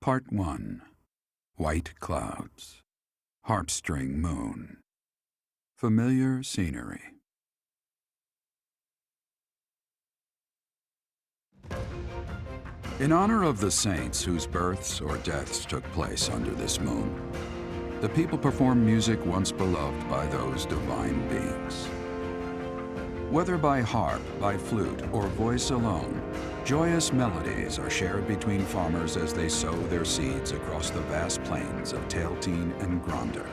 Part 1. White Clouds. Harpstring Moon. Familiar scenery. In honor of the saints whose births or deaths took place under this moon, the people perform music once beloved by those divine beings. Whether by harp, by flute, or voice alone, joyous melodies are shared between farmers as they sow their seeds across the vast plains of Tailteen and Gronder.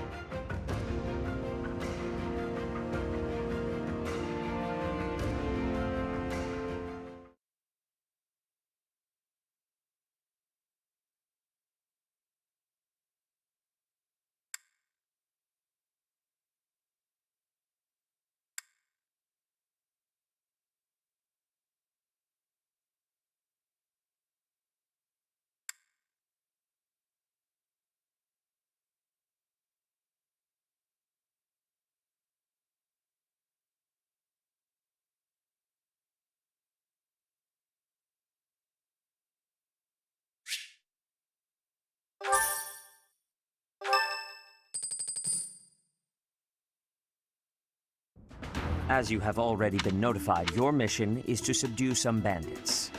As you have already been notified, your mission is to subdue some bandits.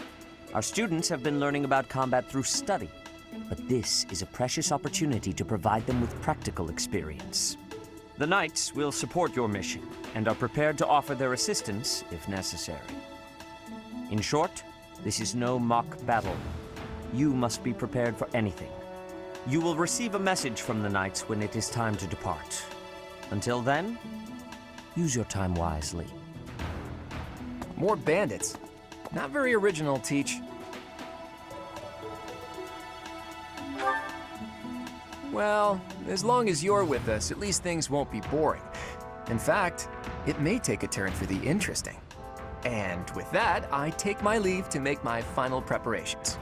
Our students have been learning about combat through study, but this is a precious opportunity to provide them with practical experience. The Knights will support your mission and are prepared to offer their assistance if necessary. In short, this is no mock battle. You must be prepared for anything. You will receive a message from the Knights when it is time to depart. Until then, use your time wisely. More bandits. Not very original, Teach. Well, as long as you're with us, at least things won't be boring. In fact, it may take a turn for the interesting. And with that, I take my leave to make my final preparations.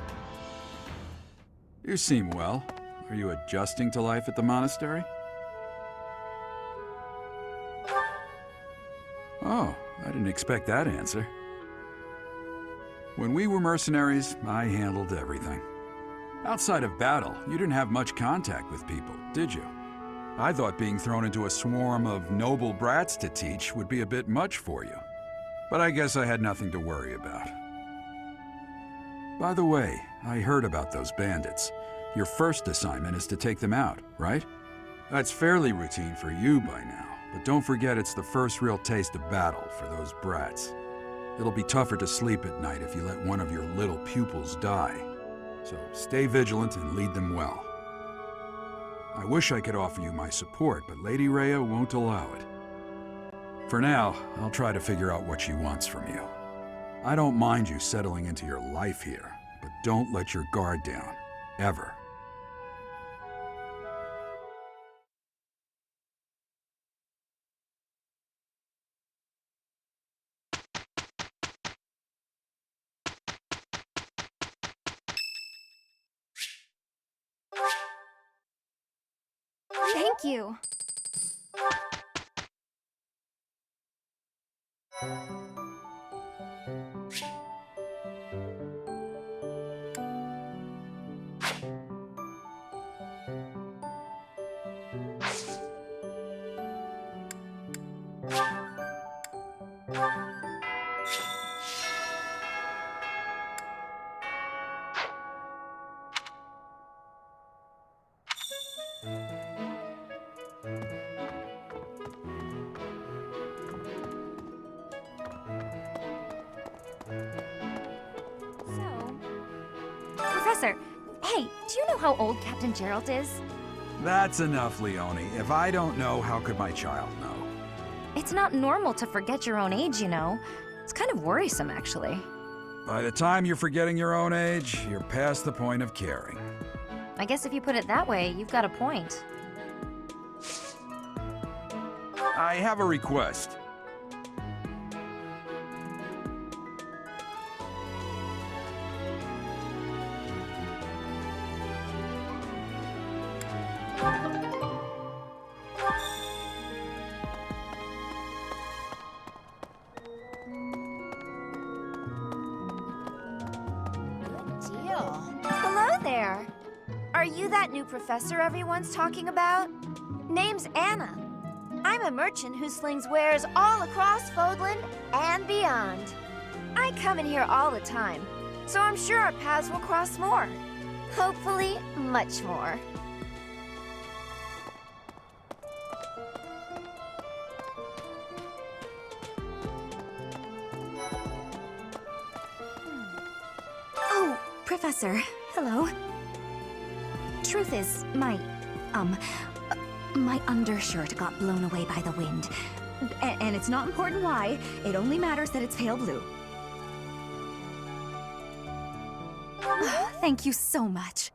You seem well. Are you adjusting to life at the monastery? Oh, I didn't expect that answer. When we were mercenaries, I handled everything. Outside of battle, you didn't have much contact with people, did you? I thought being thrown into a swarm of noble brats to teach would be a bit much for you. But I guess I had nothing to worry about. By the way, I heard about those bandits. Your first assignment is to take them out, right? That's fairly routine for you by now. But don't forget it's the first real taste of battle for those brats. It'll be tougher to sleep at night if you let one of your little pupils die. So stay vigilant and lead them well. I wish I could offer you my support, but Lady Rhea won't allow it. For now, I'll try to figure out what she wants from you. I don't mind you settling into your life here, but don't let your guard down, ever. Thank you. Professor, hey, do you know how old Captain Gerald is? That's enough, Leone. If I don't know, how could my child know? It's not normal to forget your own age, you know. It's kind of worrisome, actually. By the time you're forgetting your own age, you're past the point of caring. I guess if you put it that way, you've got a point. I have a request. are. Are you that new professor everyone's talking about? Name's Anna. I'm a merchant who slings wares all across Fodland and beyond. I come in here all the time, so I'm sure our paths will cross more. Hopefully, much more. Oh, Professor. Hello. Truth is, my undershirt got blown away by the wind. And it's not important why. It only matters that it's pale blue. Thank you so much.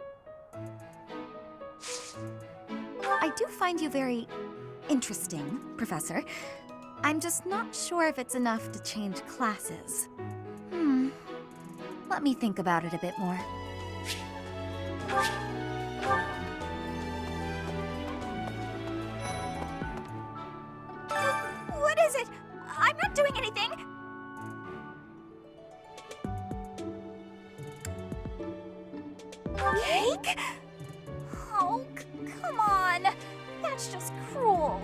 I do find you very interesting, Professor. I'm just not sure if it's enough to change classes. Let me think about it a bit more. What is it? I'm not doing anything! Cake? Oh, come on! That's just cruel.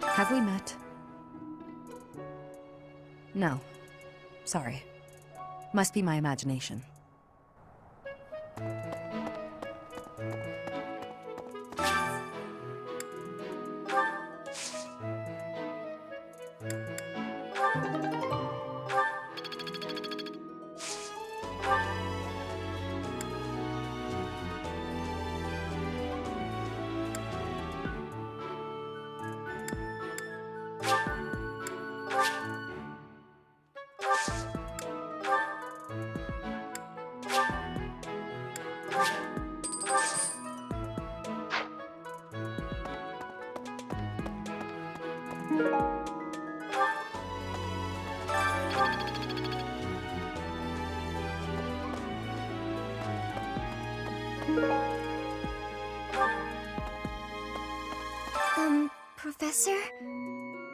Have we met? No. Sorry. Must be my imagination. Professor?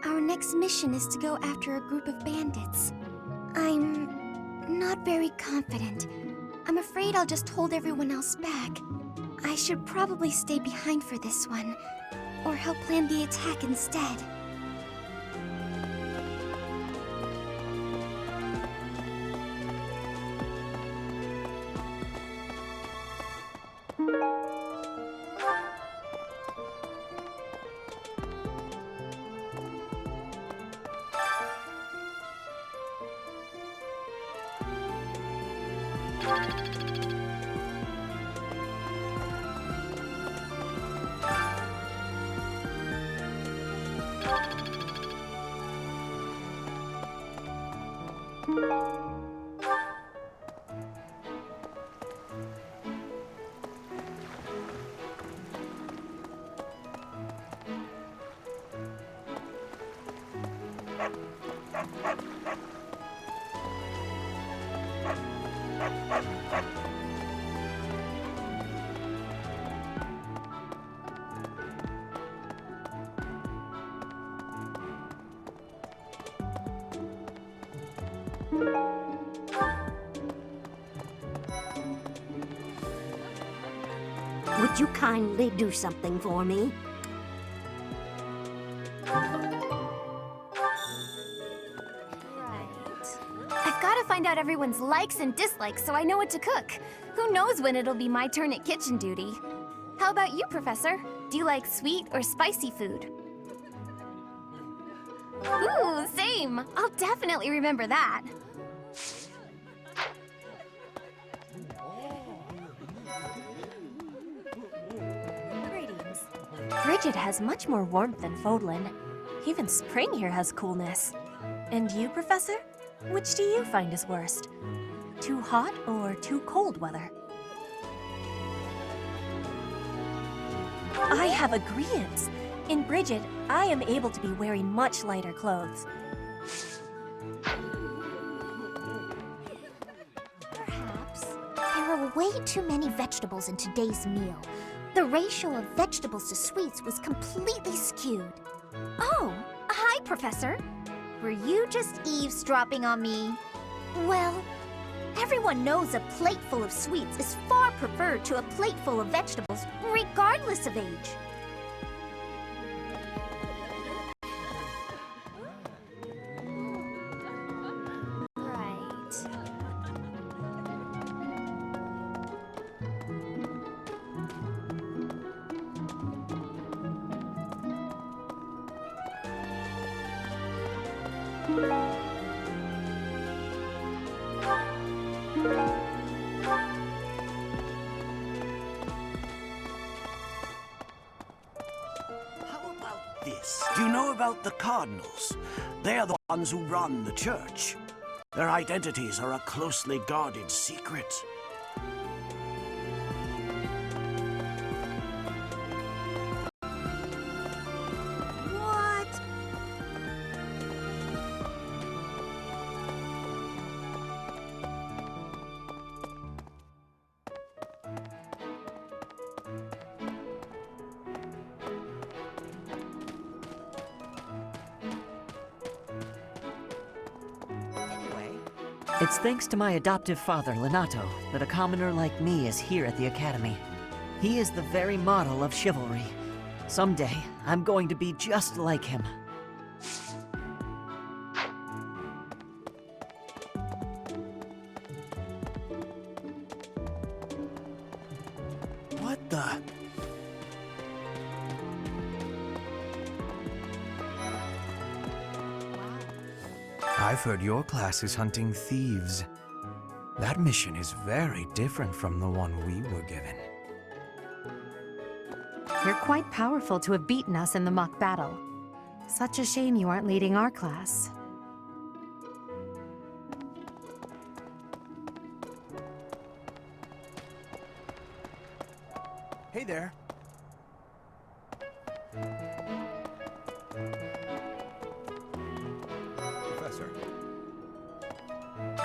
Our next mission is to go after a group of bandits. I'm not very confident. I'm afraid I'll just hold everyone else back. I should probably stay behind for this one, or help plan the attack instead. Would you kindly do something for me? I've got to find out everyone's likes and dislikes so I know what to cook. Who knows when it'll be my turn at kitchen duty? How about you, Professor? Do you like sweet or spicy food? Ooh, same! I'll definitely remember that. Greetings. Bridget has much more warmth than Fodlan. Even spring here has coolness. And you, Professor? Which do you find is worst? Too hot or too cold weather? I have agreeance. In Bridget, I am able to be wearing much lighter clothes. way too many vegetables in today's meal. The ratio of vegetables to sweets was completely skewed. Oh, hi, Professor. Were you just eavesdropping on me? Well, everyone knows a plate full of sweets is far preferred to a plate full of vegetables, regardless of age. Right. How about this? Do you know about the Cardinals? They're the ones who run the church. Their identities are a closely guarded secret. What? It's thanks to my adoptive father, Lenato, that a commoner like me is here at the Academy. He is the very model of chivalry. Someday, I'm going to be just like him. What the? I've heard your class is hunting thieves. That mission is very different from the one we were given. You're quite powerful to have beaten us in the mock battle. Such a shame you aren't leading our class. Hey there. Professor.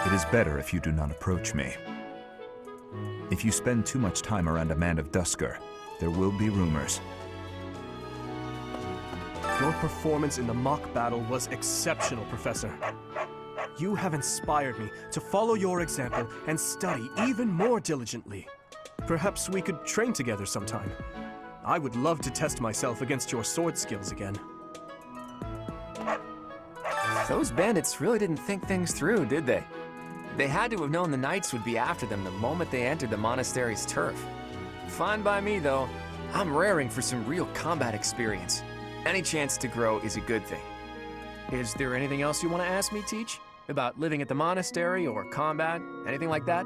It is better if you do not approach me. If you spend too much time around a man of Dusker, there will be rumors. Your performance in the mock battle was exceptional, Professor. You have inspired me to follow your example and study even more diligently. Perhaps we could train together sometime. I would love to test myself against your sword skills again. Those bandits really didn't think things through, did they? They had to have known the knights would be after them the moment they entered the monastery's turf. Fine by me, though. I'm raring for some real combat experience. Any chance to grow is a good thing. Is there anything else you want to ask me, Teach? About living at the monastery or combat? Anything like that?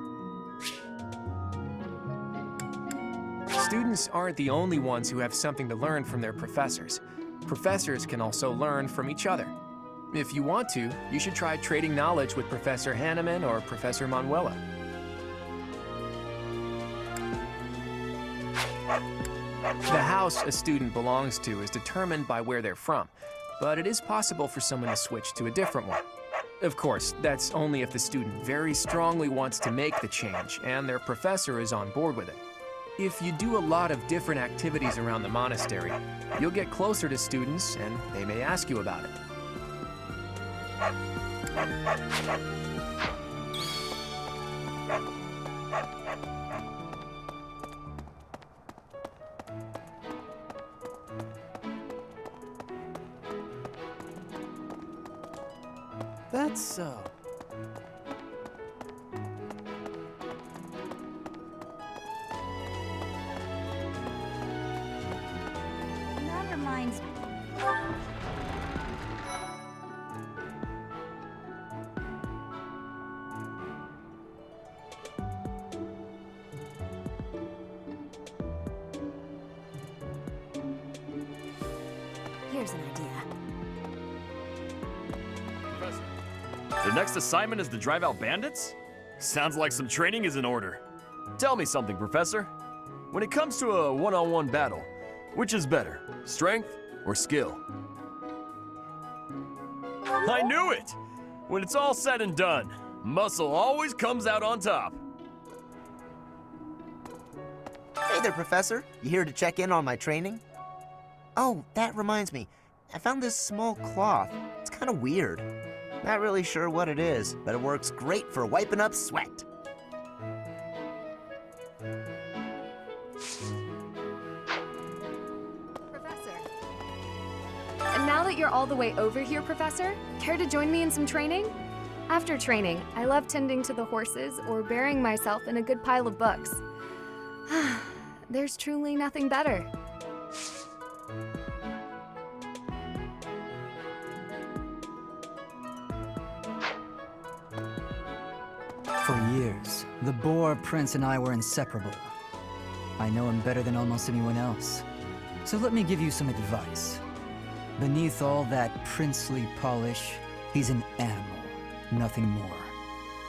Students aren't the only ones who have something to learn from their professors. Professors can also learn from each other. If you want to, you should try trading knowledge with Professor Hanneman or Professor Manuela. The house a student belongs to is determined by where they're from, but it is possible for someone to switch to a different one. Of course, that's only if the student very strongly wants to make the change and their professor is on board with it. If you do a lot of different activities around the monastery, you'll get closer to students and they may ask you about it. That's so. That reminds me. Here's an idea. Professor, the next assignment is to drive out bandits? Sounds like some training is in order. Tell me something, Professor. When it comes to a one-on-one battle, which is better, strength or skill? I knew it! When it's all said and done, muscle always comes out on top. Hey there, Professor. You here to check in on my training? Oh, that reminds me. I found this small cloth. It's kind of weird. Not really sure what it is, but it works great for wiping up sweat. Professor. And now that you're all the way over here, Professor, care to join me in some training? After training, I love tending to the horses or burying myself in a good pile of books. There's truly nothing better. For years, the Boar Prince and I were inseparable. I know him better than almost anyone else. So let me give you some advice. Beneath all that princely polish, he's an animal, nothing more.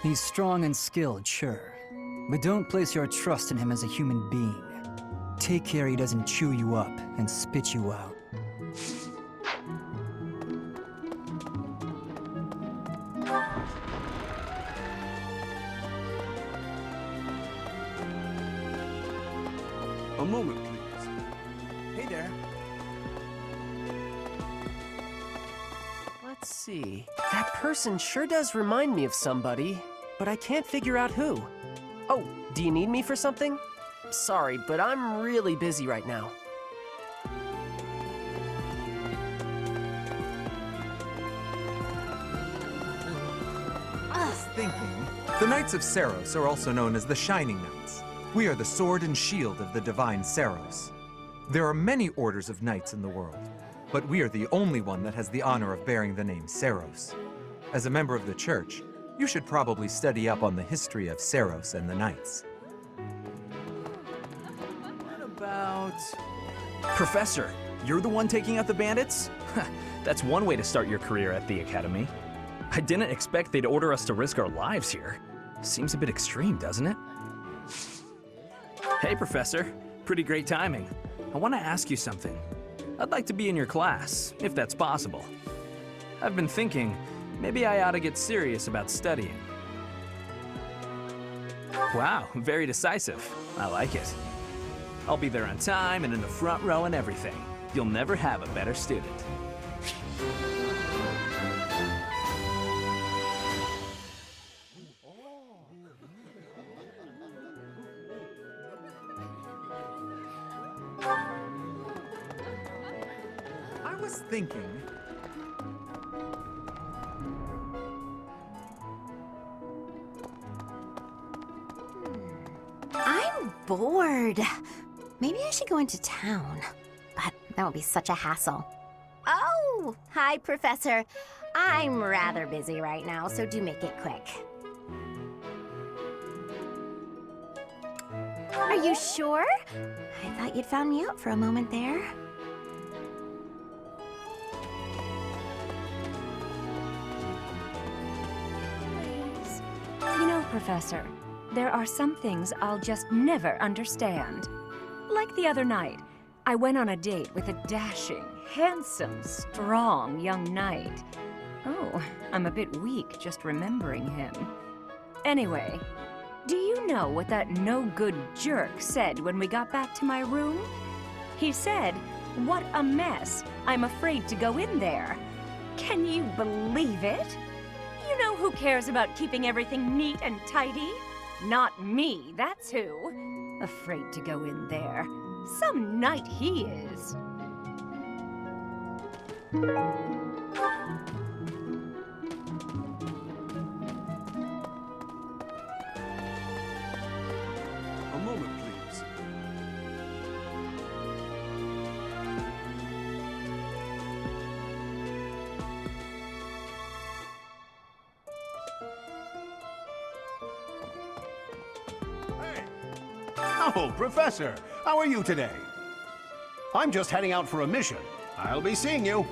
He's strong and skilled, sure, but don't place your trust in him as a human being. Take care he doesn't chew you up and spit you out. A moment, please. Hey there. Let's see. That person sure does remind me of somebody, but I can't figure out who. Oh, do you need me for something? Sorry, but I'm really busy right now. I was thinking. The Knights of Saros are also known as the Shining Knights. We are the sword and shield of the divine Saros. There are many orders of knights in the world, but we are the only one that has the honor of bearing the name Saros. As a member of the church, you should probably study up on the history of Saros and the knights. What about... Professor, you're the one taking out the bandits? That's one way to start your career at the Academy. I didn't expect they'd order us to risk our lives here. Seems a bit extreme, doesn't it? Hey, Professor. Pretty great timing. I want to ask you something. I'd like to be in your class, if that's possible. I've been thinking, maybe I ought to get serious about studying. Wow, very decisive. I like it. I'll be there on time and in the front row and everything. You'll never have a better student. I was thinking... I'm bored. Maybe I should go into town. But that would be such a hassle. Oh, hi, Professor. I'm rather busy right now, so do make it quick. Are you sure? I thought you'd found me out for a moment there. You know, Professor, there are some things I'll just never understand. Like the other night, I went on a date with a dashing, handsome, strong young knight. Oh, I'm a bit weak just remembering him. Anyway, do you know what that no-good jerk said when we got back to my room? He said, "What a mess. I'm afraid to go in there." Can you believe it? You know who cares about keeping everything neat and tidy? Not me, that's who. Afraid to go in there. Some knight he is. A moment, please. Oh, Professor, how are you today? I'm just heading out for a mission. I'll be seeing you.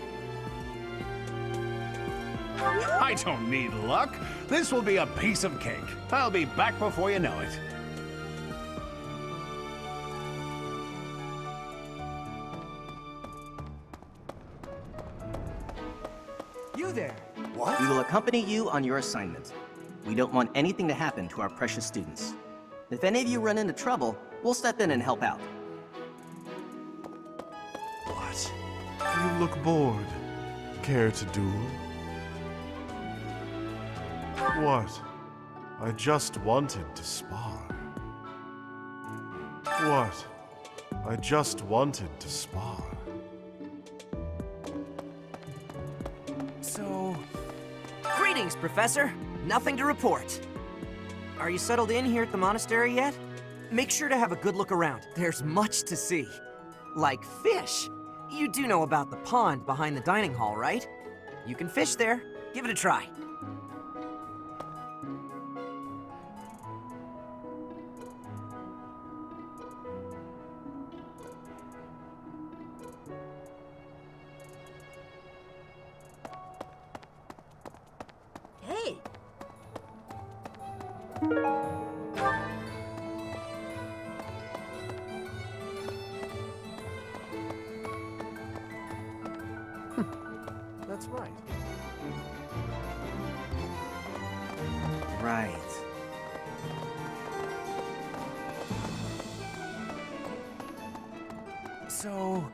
I don't need luck. This will be a piece of cake. I'll be back before you know it. You there! What? We will accompany you on your assignment. We don't want anything to happen to our precious students. If any of you run into trouble, We'll step in and help out. What? You look bored. Care to duel? What? I just wanted to spar. What? I just wanted to spar. So... Greetings, Professor. Nothing to report. Are you settled in here at the monastery yet? Make sure to have a good look around. There's much to see. Like fish. You do know about the pond behind the dining hall, right? You can fish there. Give it a try. Hey! That's right. Right. So...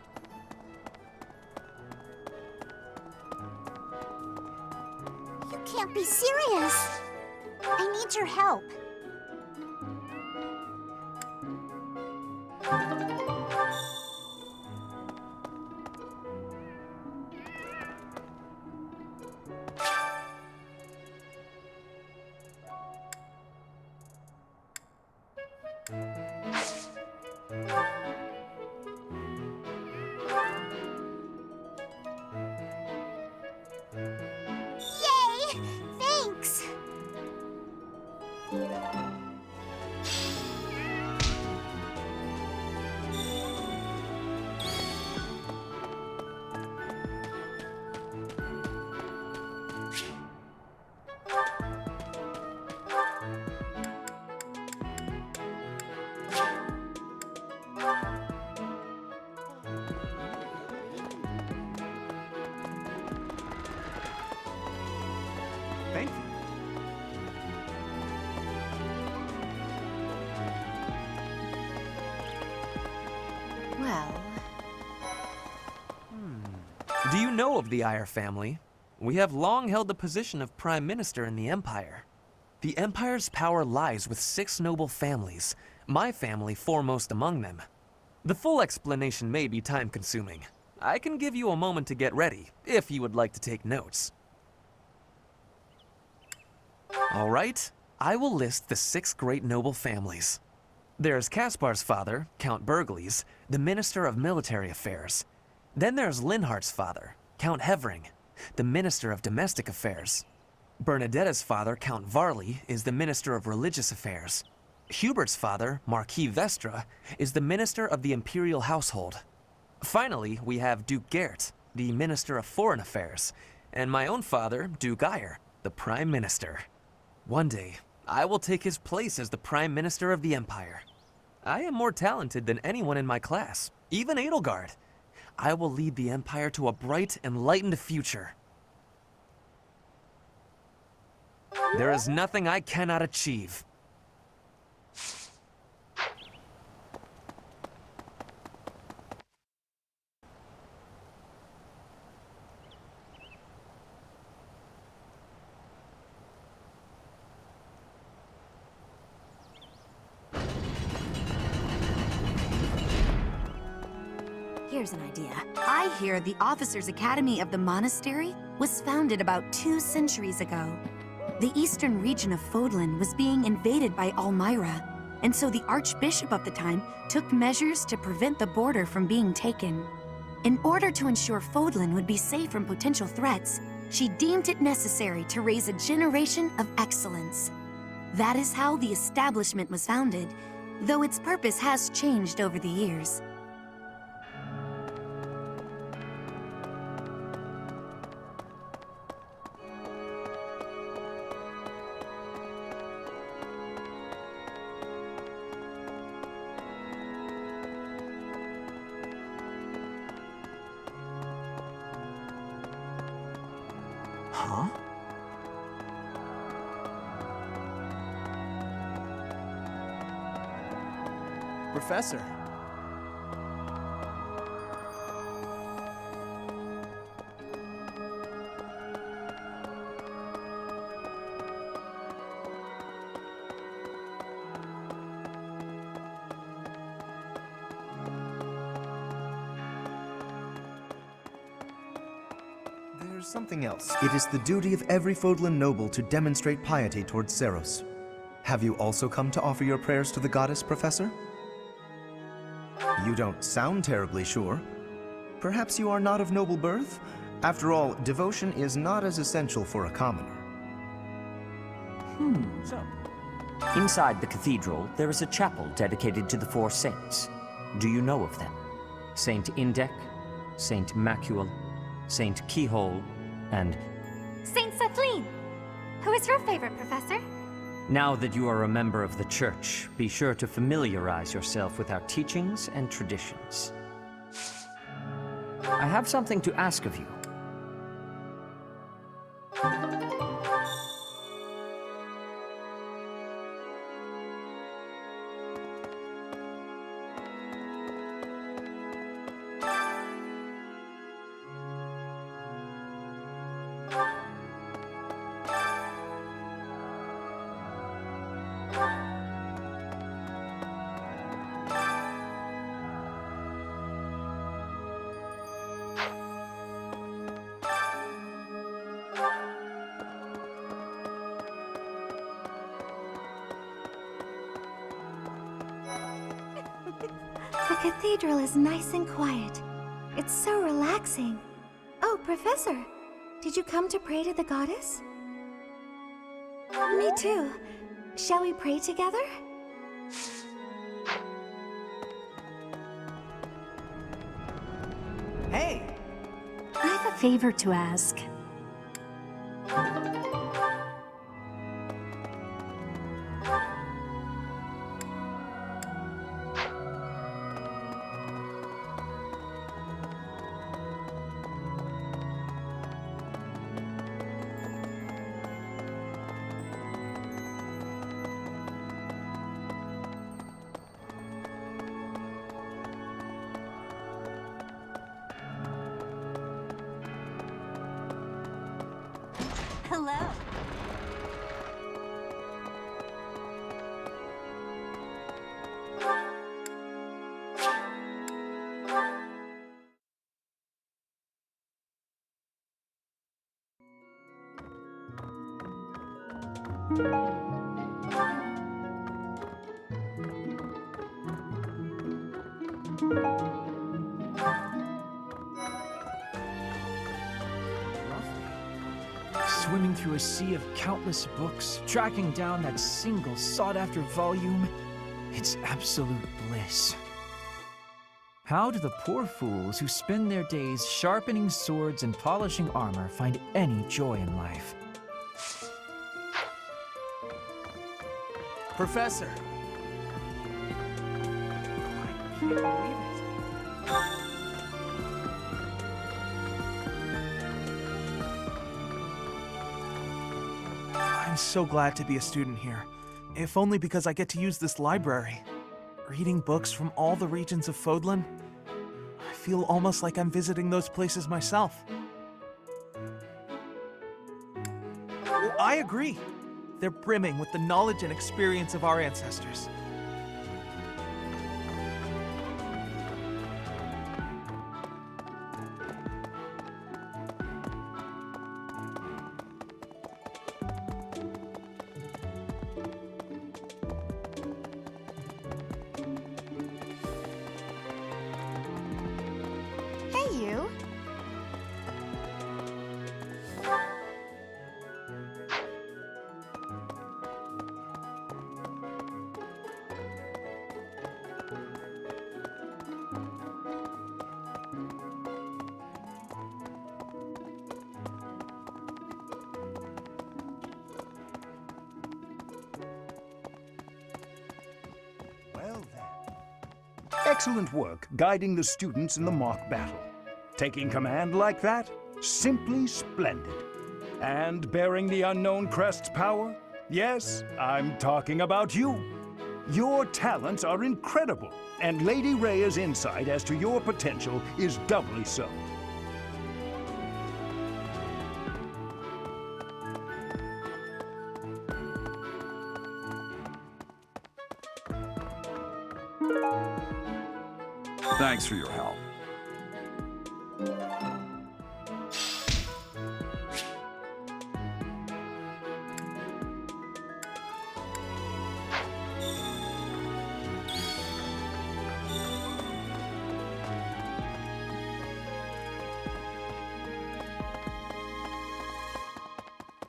You can't be serious. I need your help. Yay! Thanks! Thank you. Well... Do you know of the Iyer family? We have long held the position of Prime Minister in the Empire. The Empire's power lies with 6 noble families, my family foremost among them. The full explanation may be time-consuming. I can give you a moment to get ready, if you would like to take notes. All right, I will list the 6 great noble families. There's Caspar's father, Count Burgles, the Minister of Military Affairs. Then there's Linhardt's father, Count Hevering, the Minister of Domestic Affairs. Bernadetta's father, Count Varley, is the Minister of Religious Affairs. Hubert's father, Marquis Vestra, is the Minister of the Imperial Household. Finally, we have Duke Gert, the Minister of Foreign Affairs, and my own father, Duke Iyer, the Prime Minister. One day, I will take his place as the Prime Minister of the Empire. I am more talented than anyone in my class, even Edelgard. I will lead the Empire to a bright, enlightened future. There is nothing I cannot achieve. Here's an idea. I hear the Officers' Academy of the monastery was founded about 2 centuries ago. The eastern region of Fodlan was being invaded by Almyra, and so the Archbishop of the time took measures to prevent the border from being taken. In order to ensure Fodlan would be safe from potential threats, she deemed it necessary to raise a generation of excellence. That is how the establishment was founded, though its purpose has changed over the years. Huh? Professor. There's something else. It is the duty of every Fodlan noble to demonstrate piety towards Seros. Have you also come to offer your prayers to the goddess, Professor? You don't sound terribly sure. Perhaps you are not of noble birth? After all, devotion is not as essential for a commoner. Inside the cathedral, there is a chapel dedicated to the four saints. Do you know of them? Saint Indek, Saint Macuel, Saint Keyhole, and... Saint Sethlin! Who is your favorite, Professor? Now that you are a member of the Church, be sure to familiarize yourself with our teachings and traditions. I have something to ask of you. The cathedral is nice and quiet. It's so relaxing. Oh, Professor, did you come to pray to the goddess? Me too. Shall we pray together? Hey! I have a favor to ask. Hello. Swimming through a sea of countless books, tracking down that single sought-after volume, it's absolute bliss. How do the poor fools who spend their days sharpening swords and polishing armor find any joy in life? Professor! I can't believe it. I'm so glad to be a student here, if only because I get to use this library. Reading books from all the regions of Fodlan, I feel almost like I'm visiting those places myself. I agree. They're brimming with the knowledge and experience of our ancestors. Hey, you. Well then. Excellent work guiding the students in the mock battle. Taking command like that? Simply splendid. And bearing the unknown crest's power? Yes, I'm talking about you. Your talents are incredible, and Lady Rhea's insight as to your potential is doubly so. Thanks for your help.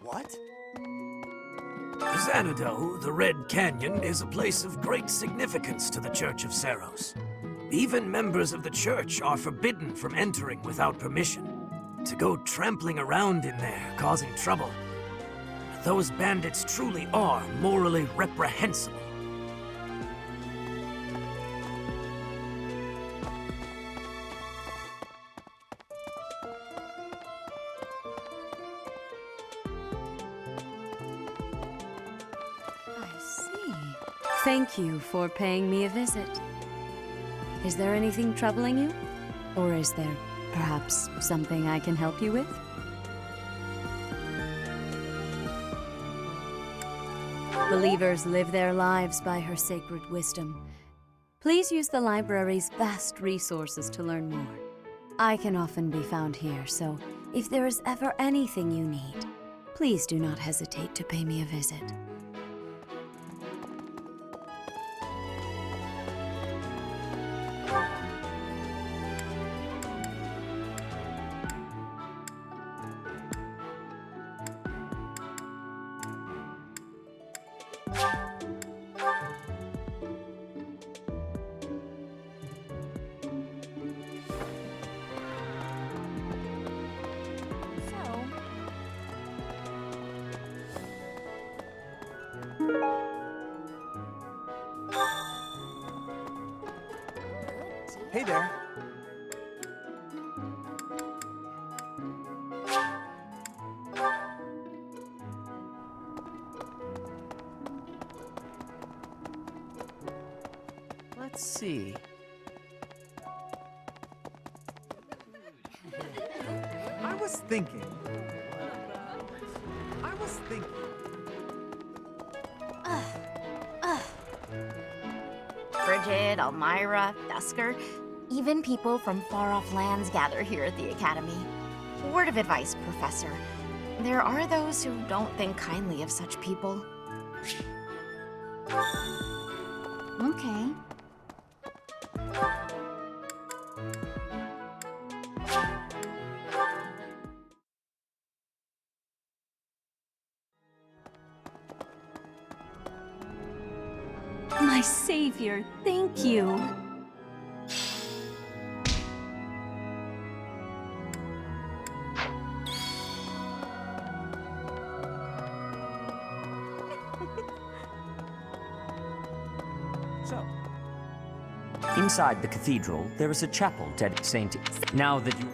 What? Xanadu, the Red Canyon, is a place of great significance to the Church of Saros. Even members of the church are forbidden from entering without permission. To go trampling around in there, causing trouble. Those bandits truly are morally reprehensible. I see. Thank you for paying me a visit. Is there anything troubling you? Or is there perhaps something I can help you with? Believers live their lives by her sacred wisdom. Please use the library's vast resources to learn more. I can often be found here, so if there is ever anything you need, please do not hesitate to pay me a visit. Hey there. Let's see. I was thinking. Bridget, Elmira, Dusker, even people from far-off lands gather here at the Academy. Word of advice, Professor. There are those who don't think kindly of such people. Okay. My savior, thank you. Inside the cathedral, there is a chapel dedicated to Saint. Now that you...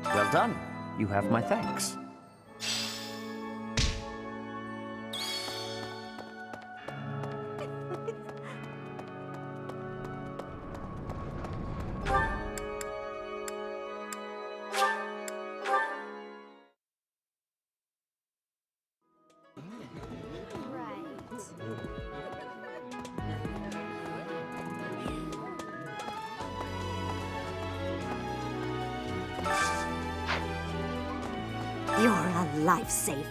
Well done. You have my thanks. You're a lifesaver.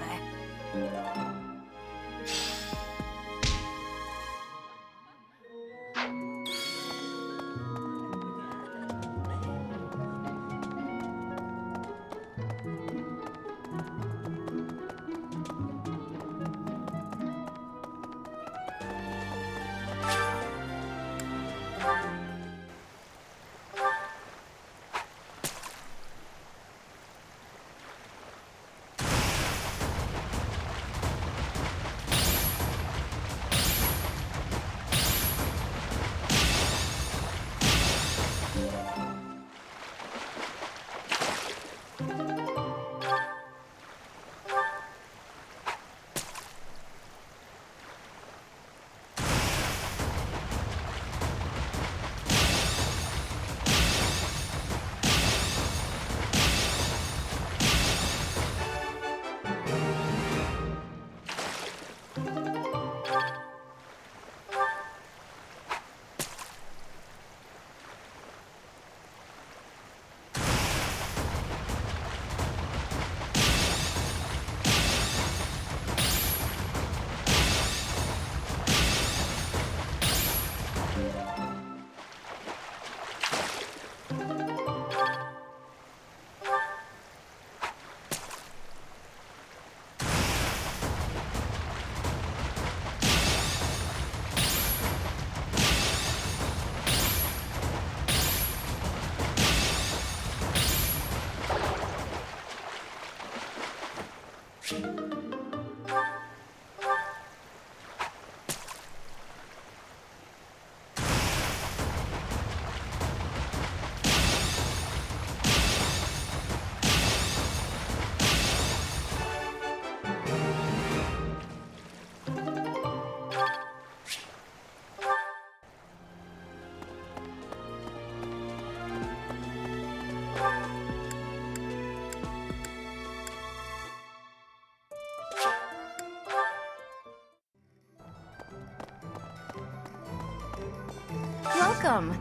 Welcome.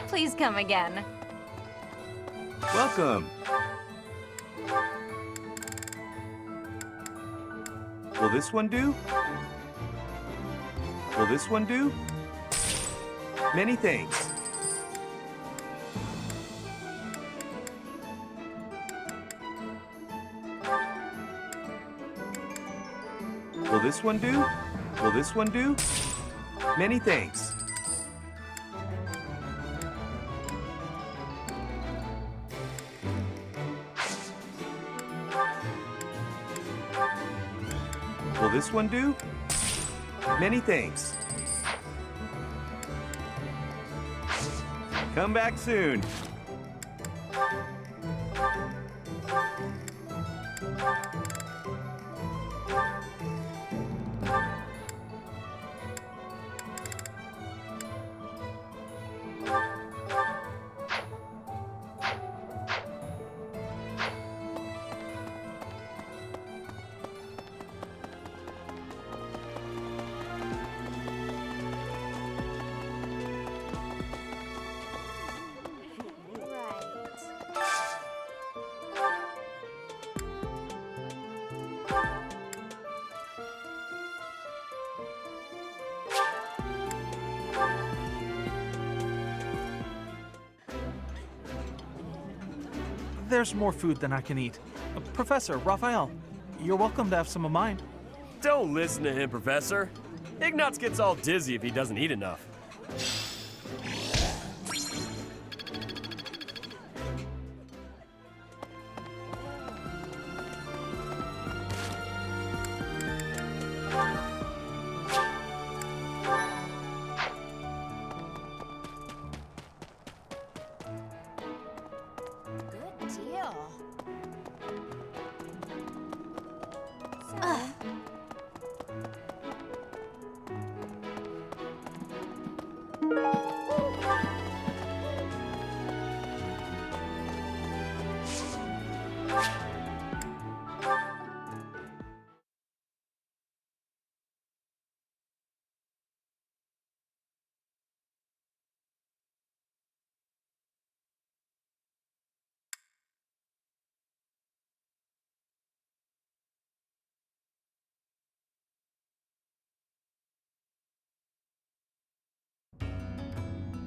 Please come again. Welcome. Will this one do? Will this one do? Many thanks. Will this one do? Will this one do? Many thanks. Will this one do? Many thanks. Come back soon. There's more food than I can eat. Professor, Raphael, you're welcome to have some of mine. Don't listen to him, Professor. Ignatz gets all dizzy if he doesn't eat enough.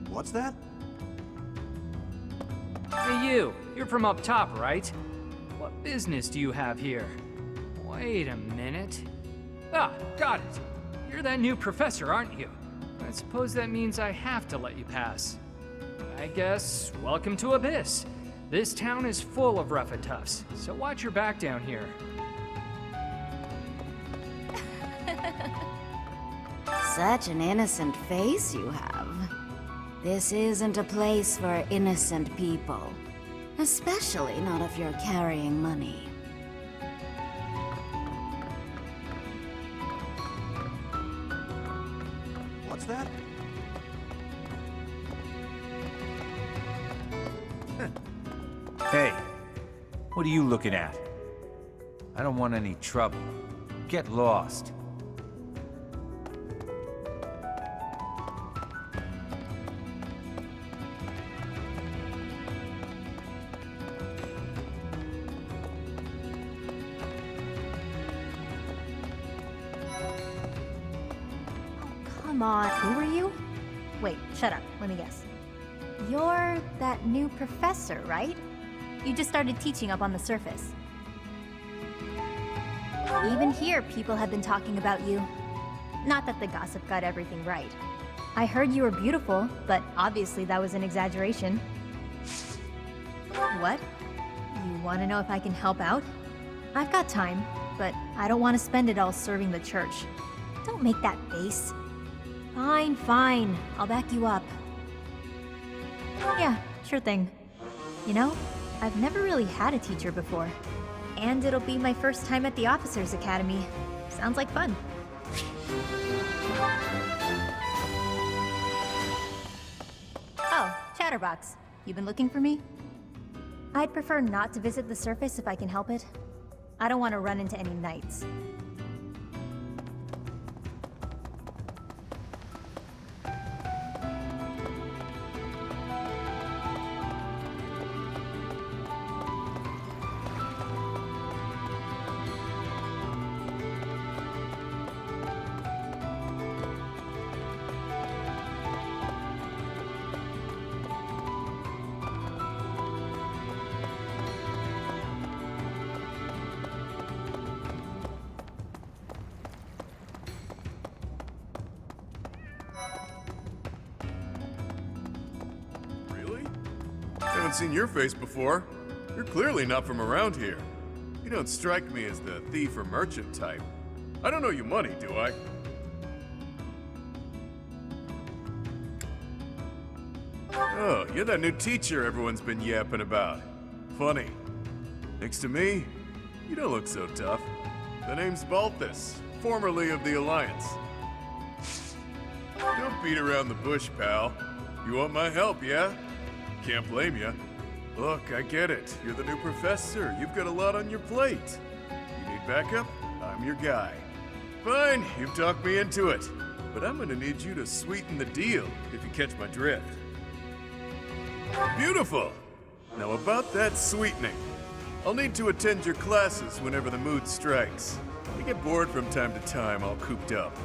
What's that? Hey you, you're from up top, right? What business do you have here? Wait a minute. Ah, got it. You're that new professor, aren't you? I suppose that means I have to let you pass. I guess, welcome to Abyss. This town is full of rough and toughs, so watch your back down here. Such an innocent face you have. This isn't a place for innocent people. Especially not if you're carrying money. What's that? What are you looking at? I don't want any trouble. Get lost. Come on, who are you? Wait, shut up, let me guess. You're that new professor, right? You just started teaching up on the surface. Even here, people have been talking about you. Not that the gossip got everything right. I heard you were beautiful, but obviously that was an exaggeration. What? You want to know if I can help out? I've got time, but I don't want to spend it all serving the church. Don't make that face. Fine, fine. I'll back you up. Yeah, sure thing. You know, I've never really had a teacher before. And it'll be my first time at the Officers Academy. Sounds like fun. Oh, Chatterbox. You been looking for me? I'd prefer not to visit the surface if I can help it. I don't want to run into any knights. Haven't seen your face before. You're clearly not from around here. You don't strike me as the thief or merchant type. I don't owe you money, do I? Oh, you're that new teacher everyone's been yapping about. Funny. Next to me, you don't look so tough. The name's Balthus, formerly of the Alliance. Don't beat around the bush, pal. You want my help, yeah? Can't blame you. Look, I get it. You're the new professor. You've got a lot on your plate. You need backup? I'm your guy. Fine, you've talked me into it. But I'm gonna need you to sweeten the deal, if you catch my drift. Beautiful! Now about that sweetening. I'll need to attend your classes whenever the mood strikes. I get bored from time to time, all cooped up.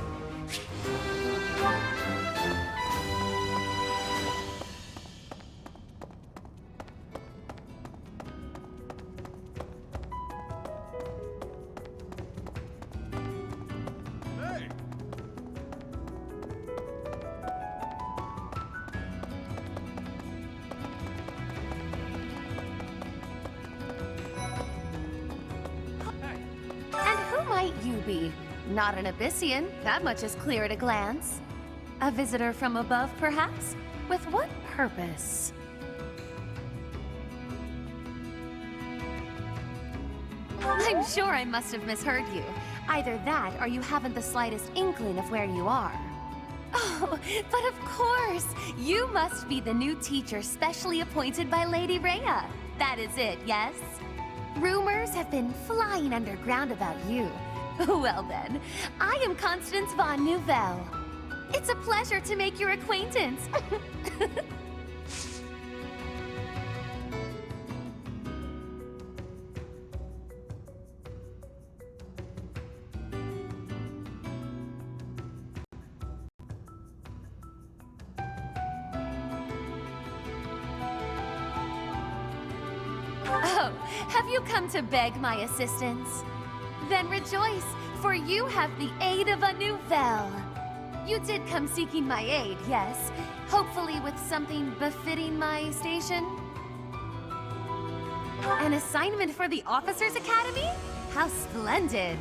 You be not an Abyssian, that much is clear at a glance. A visitor from above, perhaps? With what purpose? I'm sure I must have misheard you. Either that, or you haven't the slightest inkling of where you are. Oh, but of course! You must be the new teacher specially appointed by Lady Rhea. That is it, yes? Rumors have been flying underground about you. Well then, I am Constance von Nouvelle. It's a pleasure to make your acquaintance. Oh, have you come to beg my assistance? Then rejoice, for you have the aid of a Nouvelle. You did come seeking my aid, yes? Hopefully with something befitting my station? An assignment for the Officers Academy? How splendid!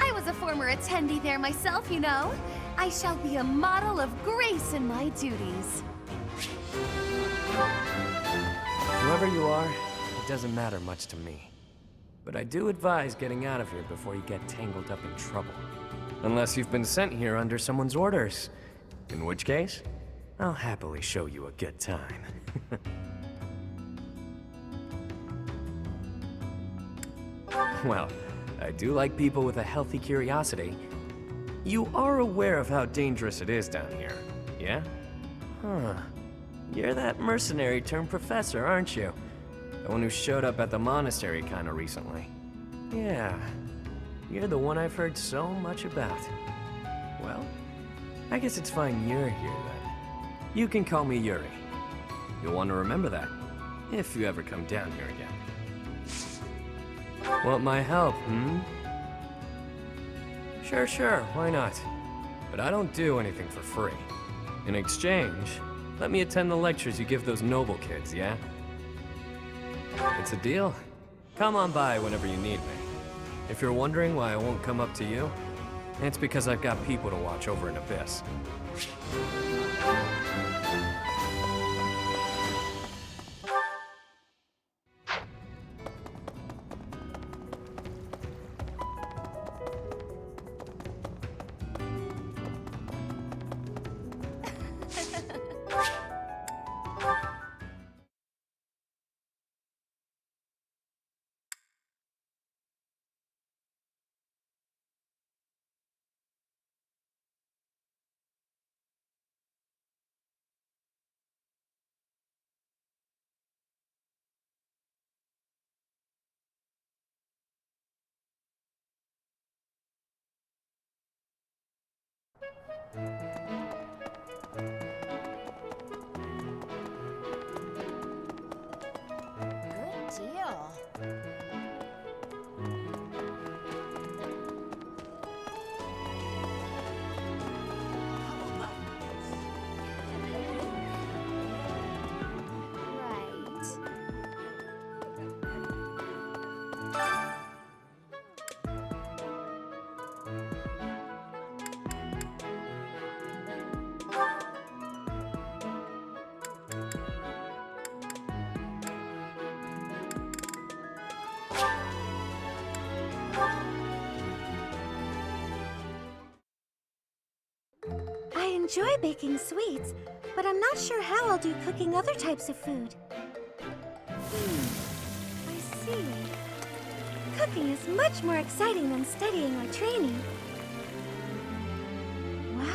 I was a former attendee there myself, you know. I shall be a model of grace in my duties. Whoever you are, it doesn't matter much to me. But I do advise getting out of here before you get tangled up in trouble. Unless you've been sent here under someone's orders. In which case, I'll happily show you a good time. Well, I do like people with a healthy curiosity. You are aware of how dangerous it is down here, yeah? Huh. You're that mercenary turned professor, aren't you? The one who showed up at the monastery kinda recently. Yeah. You're the one I've heard so much about. Well, I guess it's fine you're here then. You can call me Yuri. You'll want to remember that, if you ever come down here again. Want my help, hmm? Sure, why not? But I don't do anything for free. In exchange, let me attend the lectures you give those noble kids, yeah? It's a deal. Come on by whenever you need me. If you're wondering why I won't come up to you, it's because I've got people to watch over in Abyss. Good deal. I enjoy baking sweets, but I'm not sure how I'll do cooking other types of food. I see. Cooking is much more exciting than studying or training. Wow.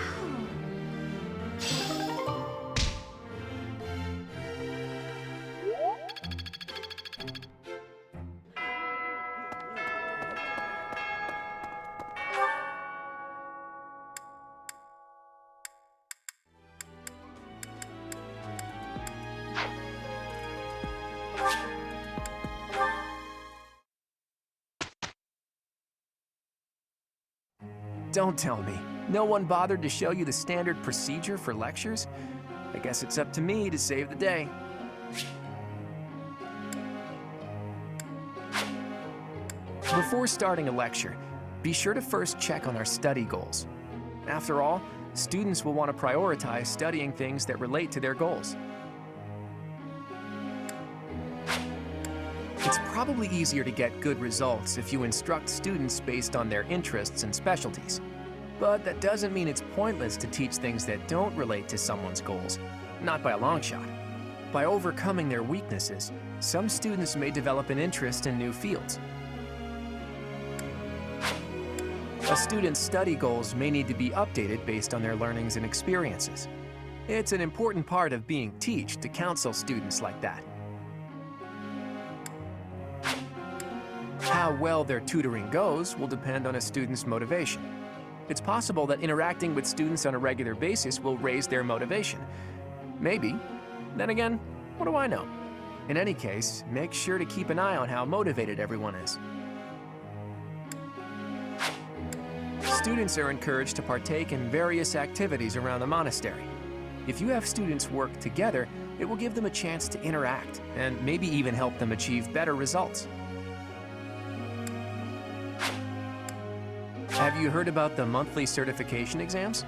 Don't tell me. No one bothered to show you the standard procedure for lectures? I guess it's up to me to save the day. Before starting a lecture, be sure to first check on our study goals. After all, students will want to prioritize studying things that relate to their goals. It's probably easier to get good results if you instruct students based on their interests and specialties. But that doesn't mean it's pointless to teach things that don't relate to someone's goals, not by a long shot. By overcoming their weaknesses, some students may develop an interest in new fields. A student's study goals may need to be updated based on their learnings and experiences. It's an important part of being taught to counsel students like that. How well their tutoring goes will depend on a student's motivation. It's possible that interacting with students on a regular basis will raise their motivation. Maybe. Then again, what do I know? In any case, make sure to keep an eye on how motivated everyone is. Students are encouraged to partake in various activities around the monastery. If you have students work together, it will give them a chance to interact and maybe even help them achieve better results. Have you heard about the monthly certification exams?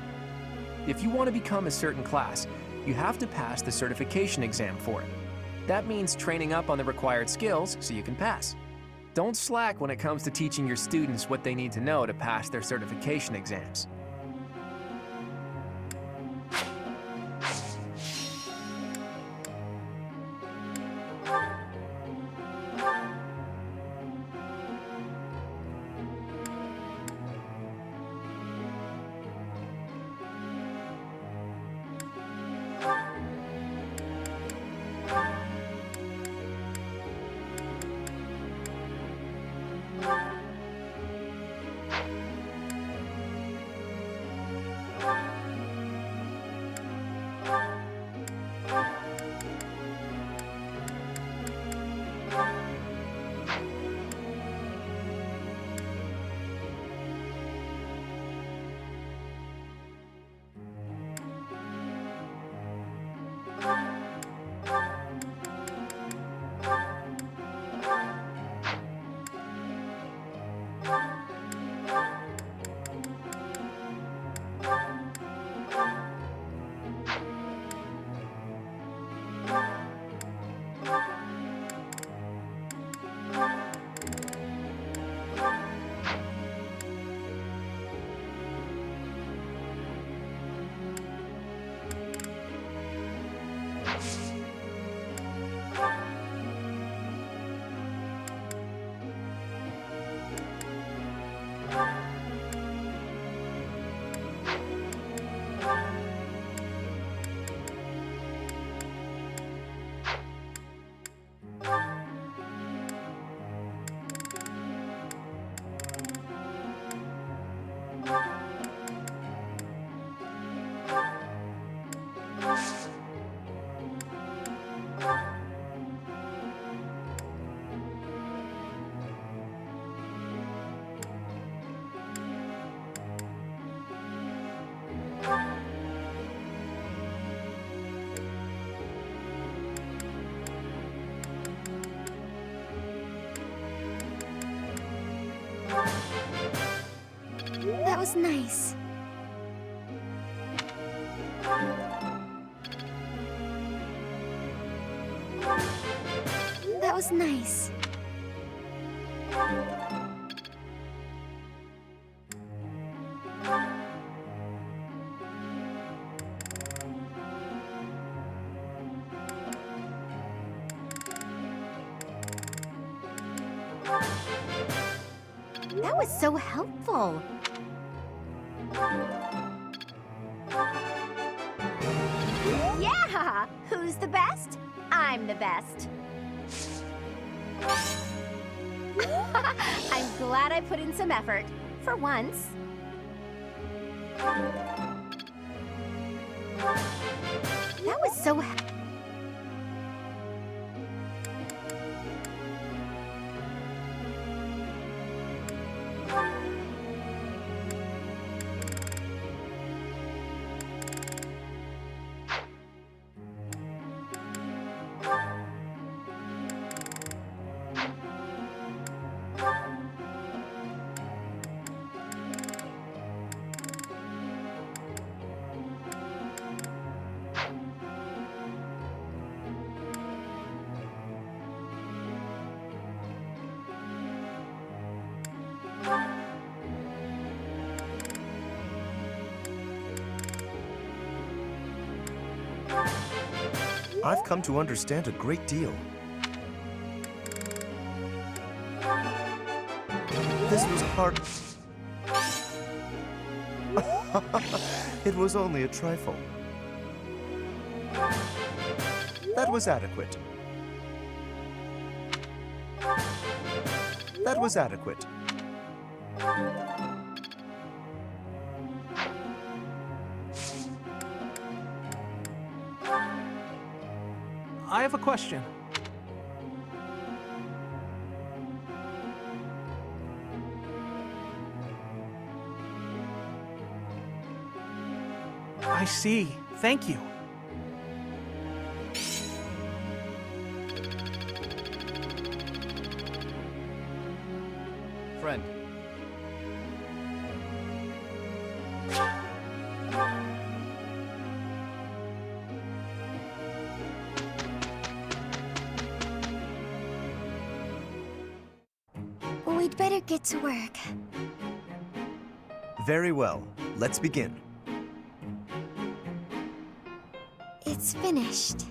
If you want to become a certain class, you have to pass the certification exam for it. That means training up on the required skills so you can pass. Don't slack when it comes to teaching your students what they need to know to pass their certification exams. was nice. That was nice. That was so helpful. Yeah! Who's the best? I'm the best. I'm glad I put in some effort. For once. That was so I've come to understand a great deal. This was hard. It was only a trifle. That was adequate. That was adequate. I have a question. I see. Thank you. Friend. We'd better get to work. Very well. Let's begin. It's finished.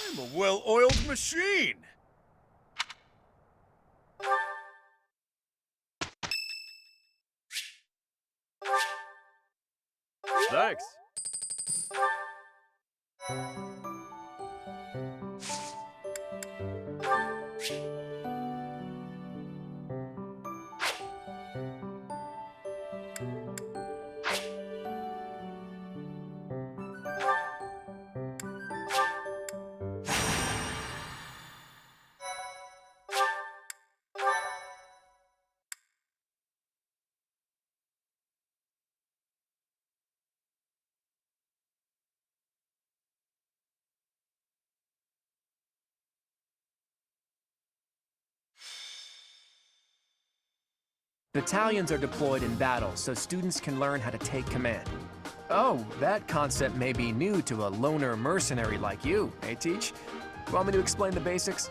I'm a well-oiled machine. Thanks. Battalions are deployed in battle so students can learn how to take command. Oh, that concept may be new to a loner mercenary like you, eh, Teach? Want me to explain the basics?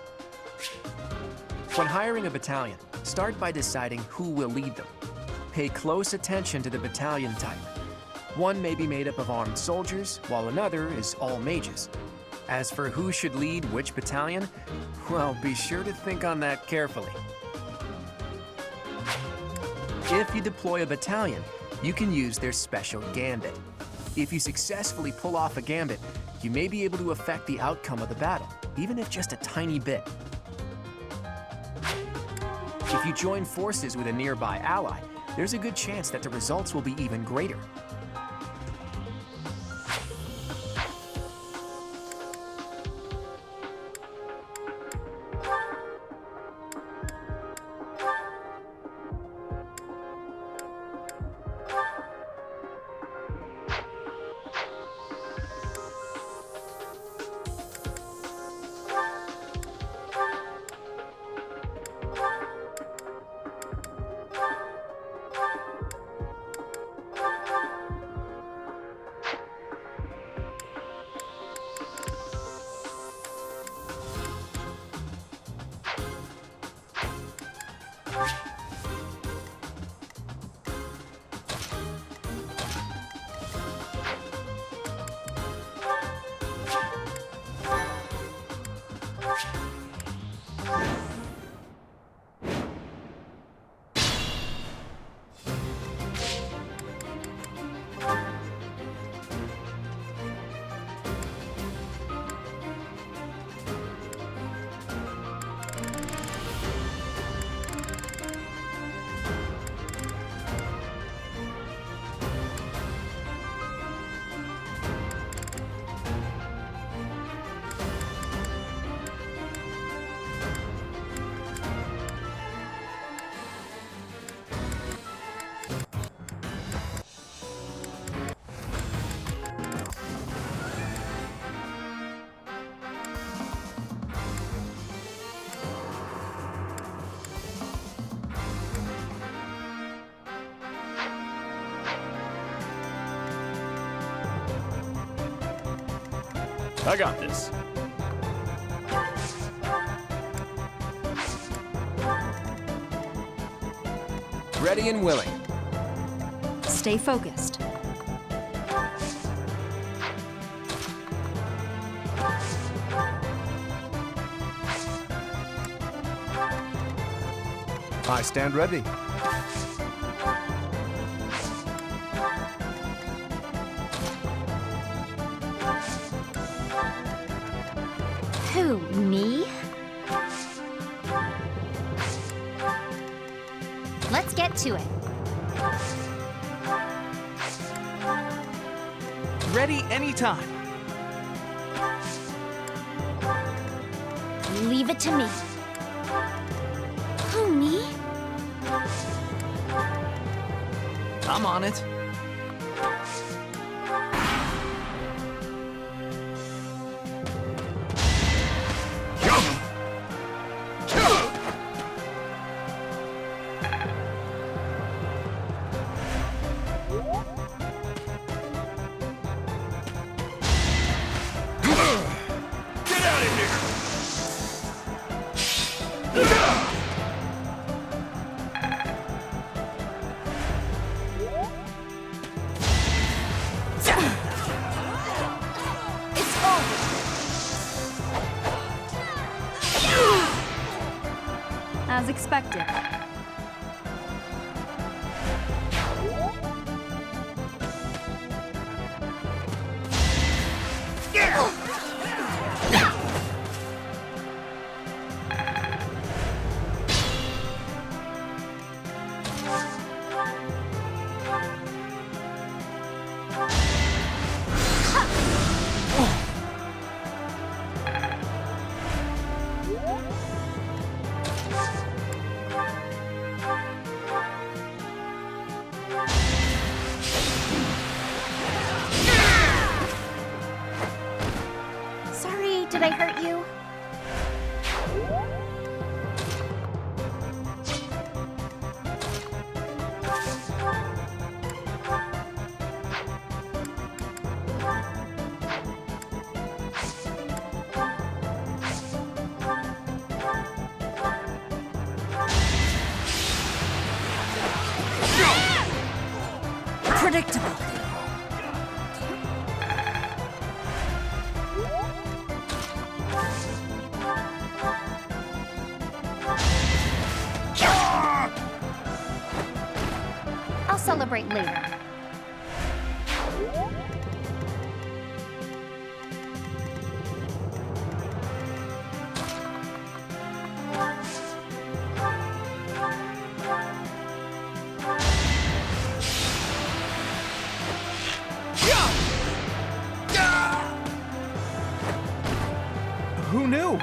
When hiring a battalion, start by deciding who will lead them. Pay close attention to the battalion type. One may be made up of armed soldiers, while another is all mages. As for who should lead which battalion, well, be sure to think on that carefully. If you deploy a battalion, you can use their special gambit. If you successfully pull off a gambit, you may be able to affect the outcome of the battle, even if just a tiny bit. If you join forces with a nearby ally, there's a good chance that the results will be even greater. I got this. Ready and willing. Stay focused. I stand ready. Who, me? Let's get to it. Ready anytime. Leave it to me. Who, me? I'm on it. As expected. Sorry, did I hurt you? Predictable. I'll celebrate later. Who knew?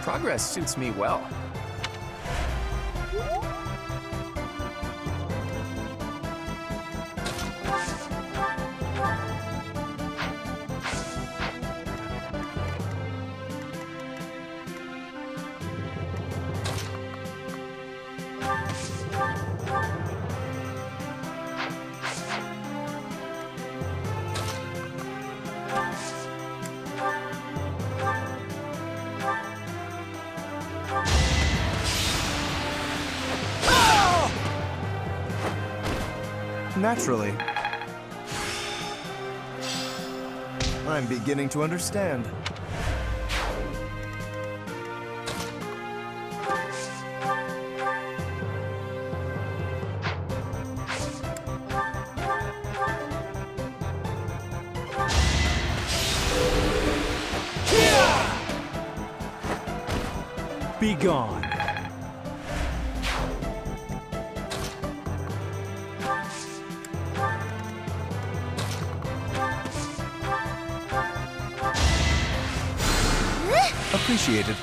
Progress suits me well. Naturally. I'm beginning to understand. Be gone. Appreciated.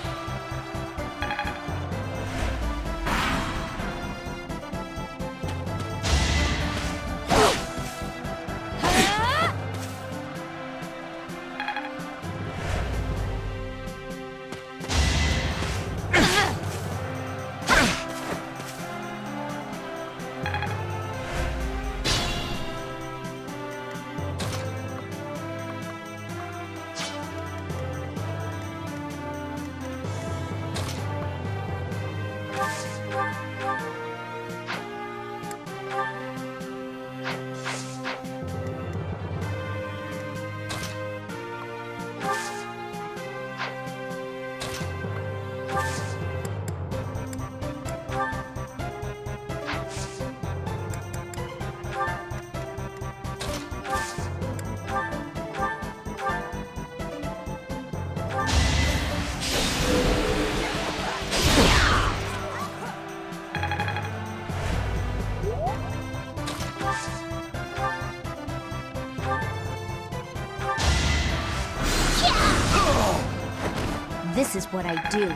This is what I do.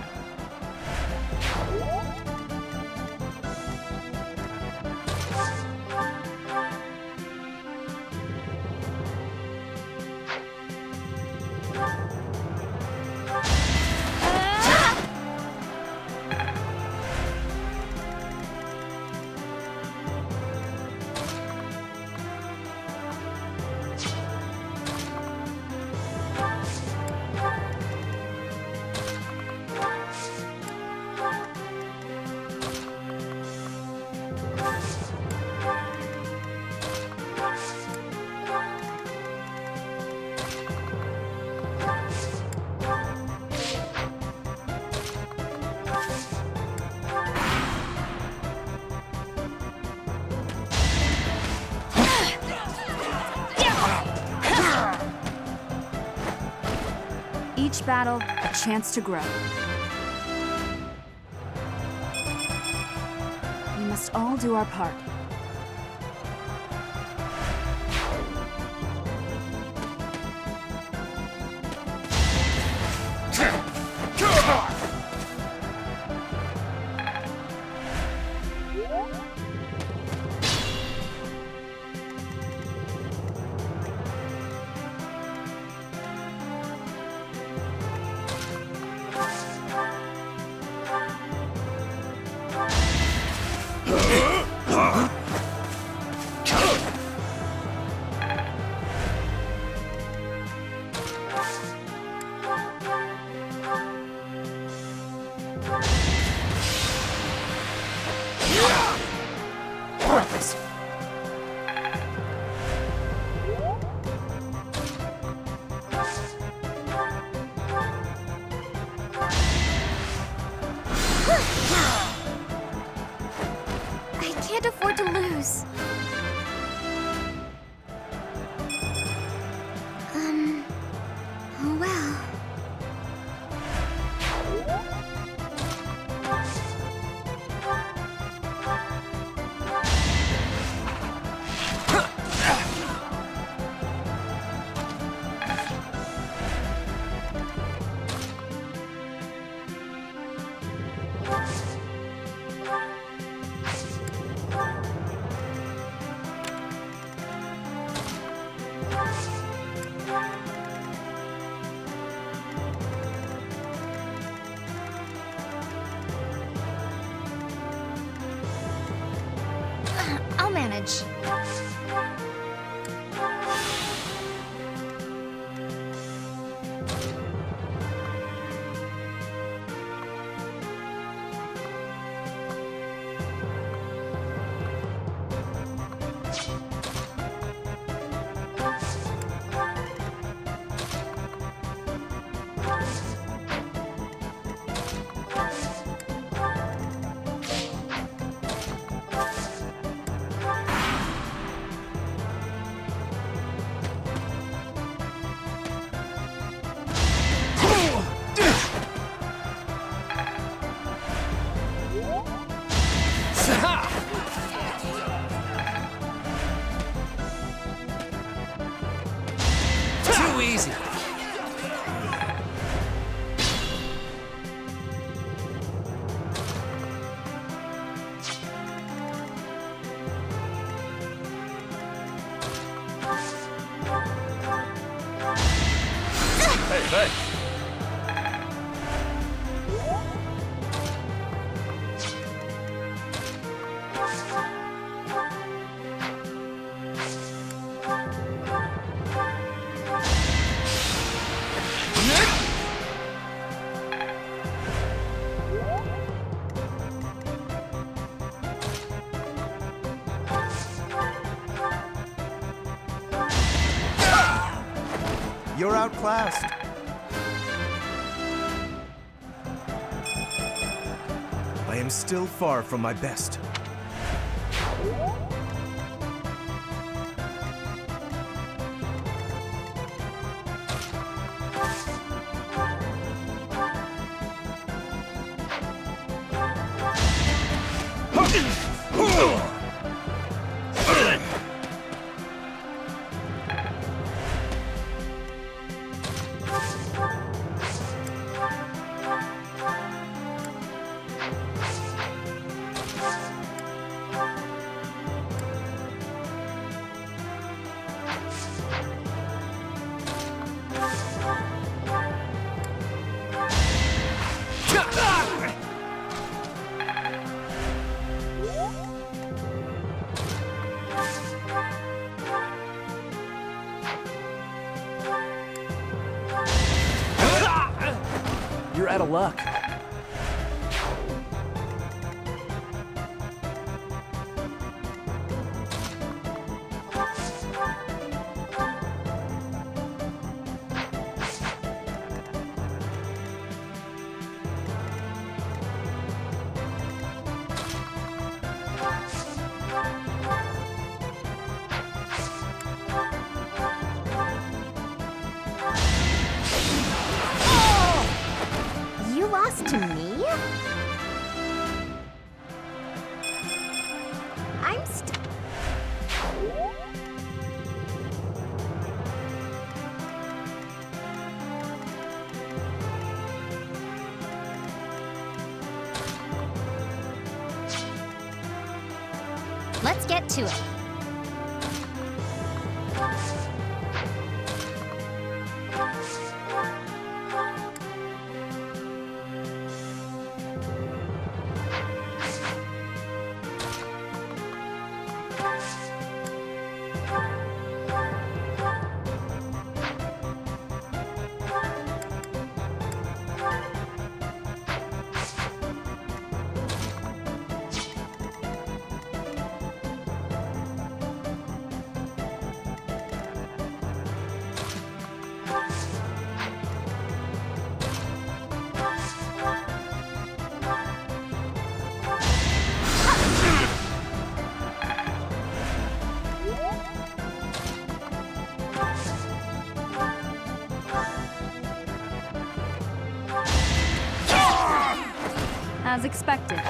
Each battle, a chance to grow. We must all do our part. Worthless. I can't afford to lose. Oh well. I'll manage. Too easy. Thanks. You're outclassed. I am still far from my best. You're out of luck. You lost to me? I'm Let's get to it. As expected.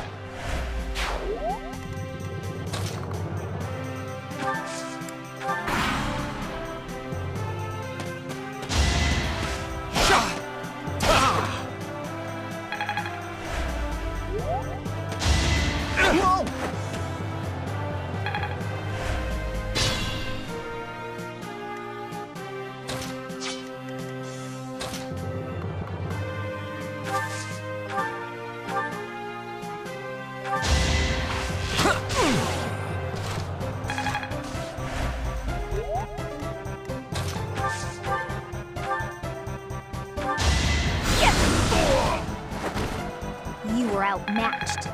You were outmatched.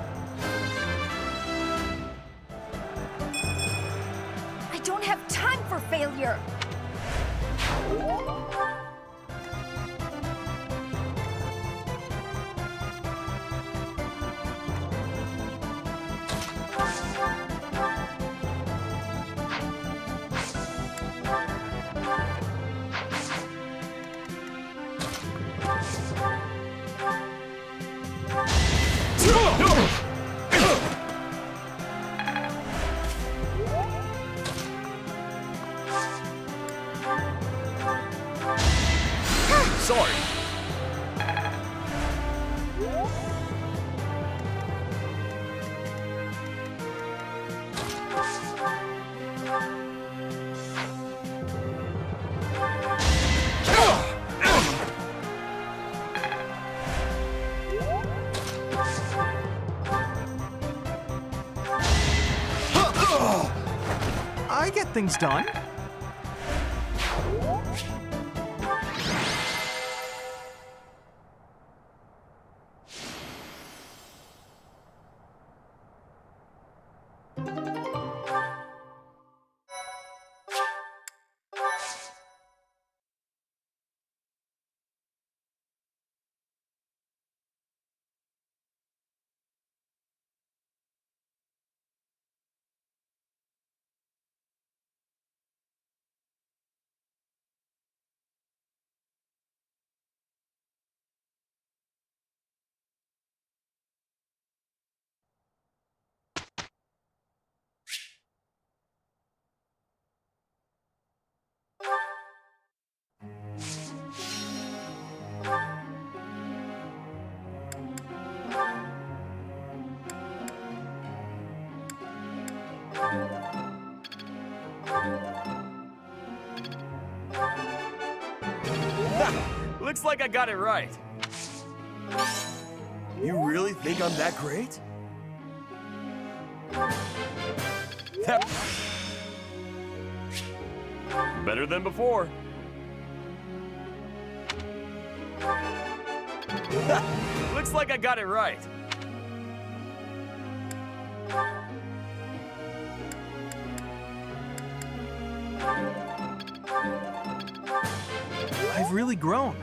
I don't have time for failure. Sorry. get things done? Looks like I got it right. You really think I'm that great? Better than before. Looks like I got it right. I've really grown.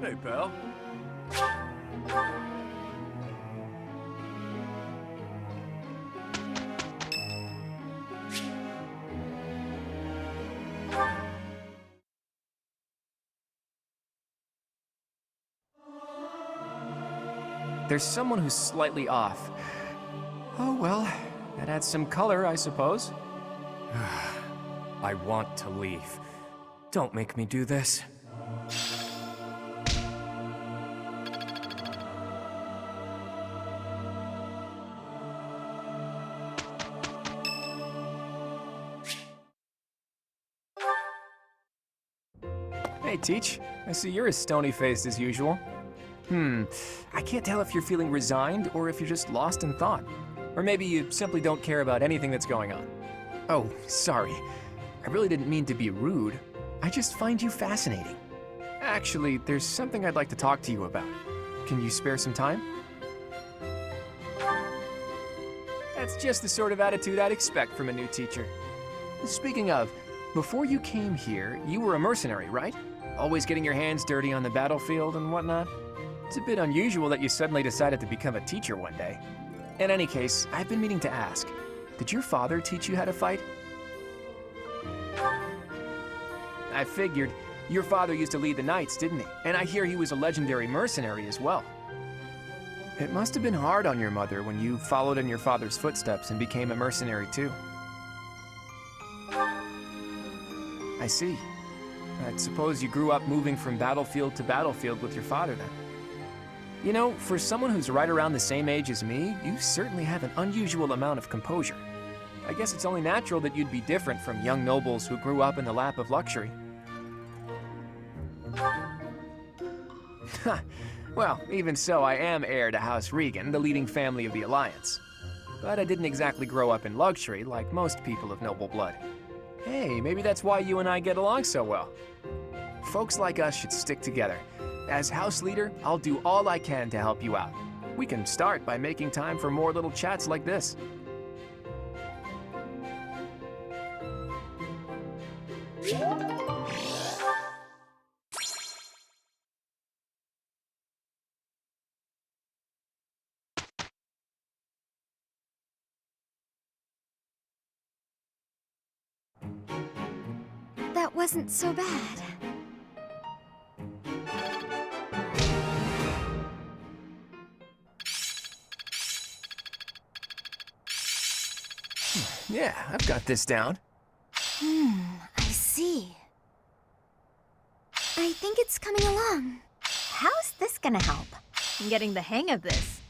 Hey, pal. There's someone who's slightly off. Oh well, that adds some color, I suppose. I want to leave. Don't make me do this. Hey, Teach. I see you're as stony-faced as usual. I can't tell if you're feeling resigned or if you're just lost in thought. Or maybe you simply don't care about anything that's going on. Oh, sorry. I really didn't mean to be rude. I just find you fascinating. Actually, there's something I'd like to talk to you about. Can you spare some time? That's just the sort of attitude I'd expect from a new teacher. Speaking of, before you came here, you were a mercenary, right? Always getting your hands dirty on the battlefield and whatnot? It's a bit unusual that you suddenly decided to become a teacher one day. In any case, I've been meaning to ask, did your father teach you how to fight? I figured. Your father used to lead the knights, didn't he? And I hear he was a legendary mercenary as well. It must have been hard on your mother when you followed in your father's footsteps and became a mercenary too. I see. I suppose you grew up moving from battlefield to battlefield with your father then. You know, for someone who's right around the same age as me, you certainly have an unusual amount of composure. I guess it's only natural that you'd be different from young nobles who grew up in the lap of luxury. Well, even so, I am heir to House Regan, the leading family of the Alliance. But I didn't exactly grow up in luxury like most people of noble blood. Hey, maybe that's why you and I get along so well. Folks like us should stick together. As house leader, I'll do all I can to help you out. We can start by making time for more little chats like this. That wasn't so bad. Yeah, I've got this down. I see. I think it's coming along. How's this gonna help? I'm getting the hang of this.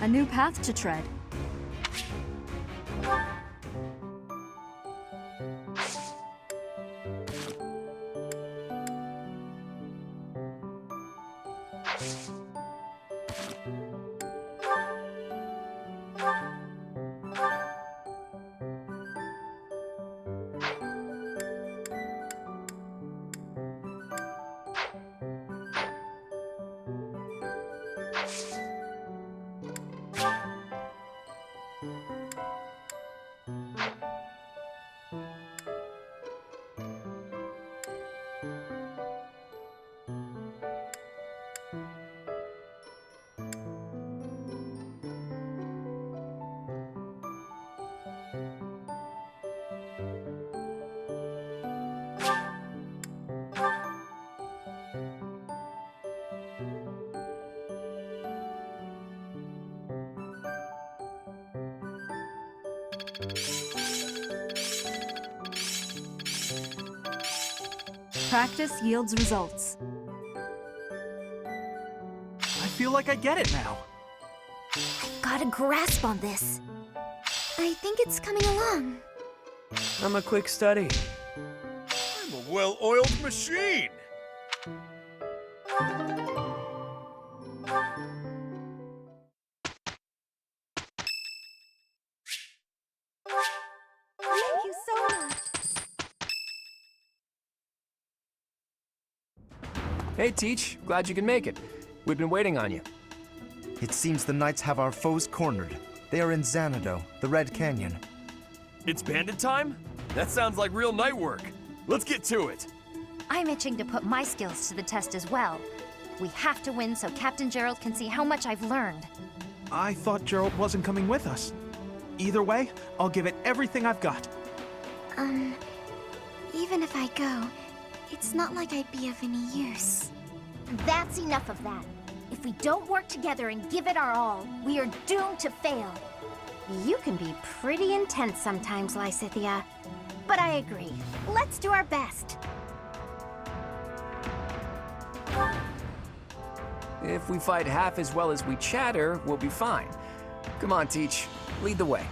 A new path to tread. Practice yields results. I feel like I get it now. I've got a grasp on this. I think it's coming along. I'm a quick study. I'm a well-oiled machine. Thank you so much. Hey, Teach. Glad you can make it. We've been waiting on you. It seems the Knights have our foes cornered. They are in Xanadu, the Red Canyon. It's bandit time? That sounds like real night work. Let's get to it. I'm itching to put my skills to the test as well. We have to win so Captain Gerald can see how much I've learned. I thought Gerald wasn't coming with us. Either way, I'll give it everything I've got. Even if I go, it's not like I'd be of any use. That's enough of that. If we don't work together and give it our all, we are doomed to fail. You can be pretty intense sometimes, Lysithia. But I agree. Let's do our best. If we fight half as well as we chatter, we'll be fine. Come on, Teach. Lead the way.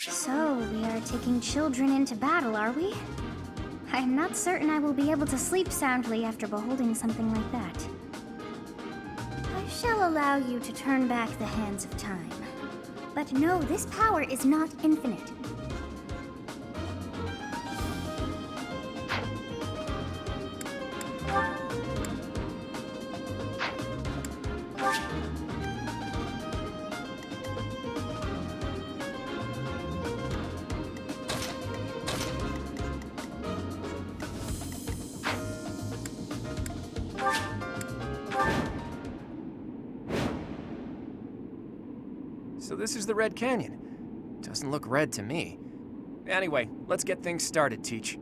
So, we are taking children into battle, are we? I'm not certain I will be able to sleep soundly after beholding something like that. I shall allow you to turn back the hands of time. But no, this power is not infinite. So this is the Red Canyon. Doesn't look red to me. Anyway, let's get things started, Teach.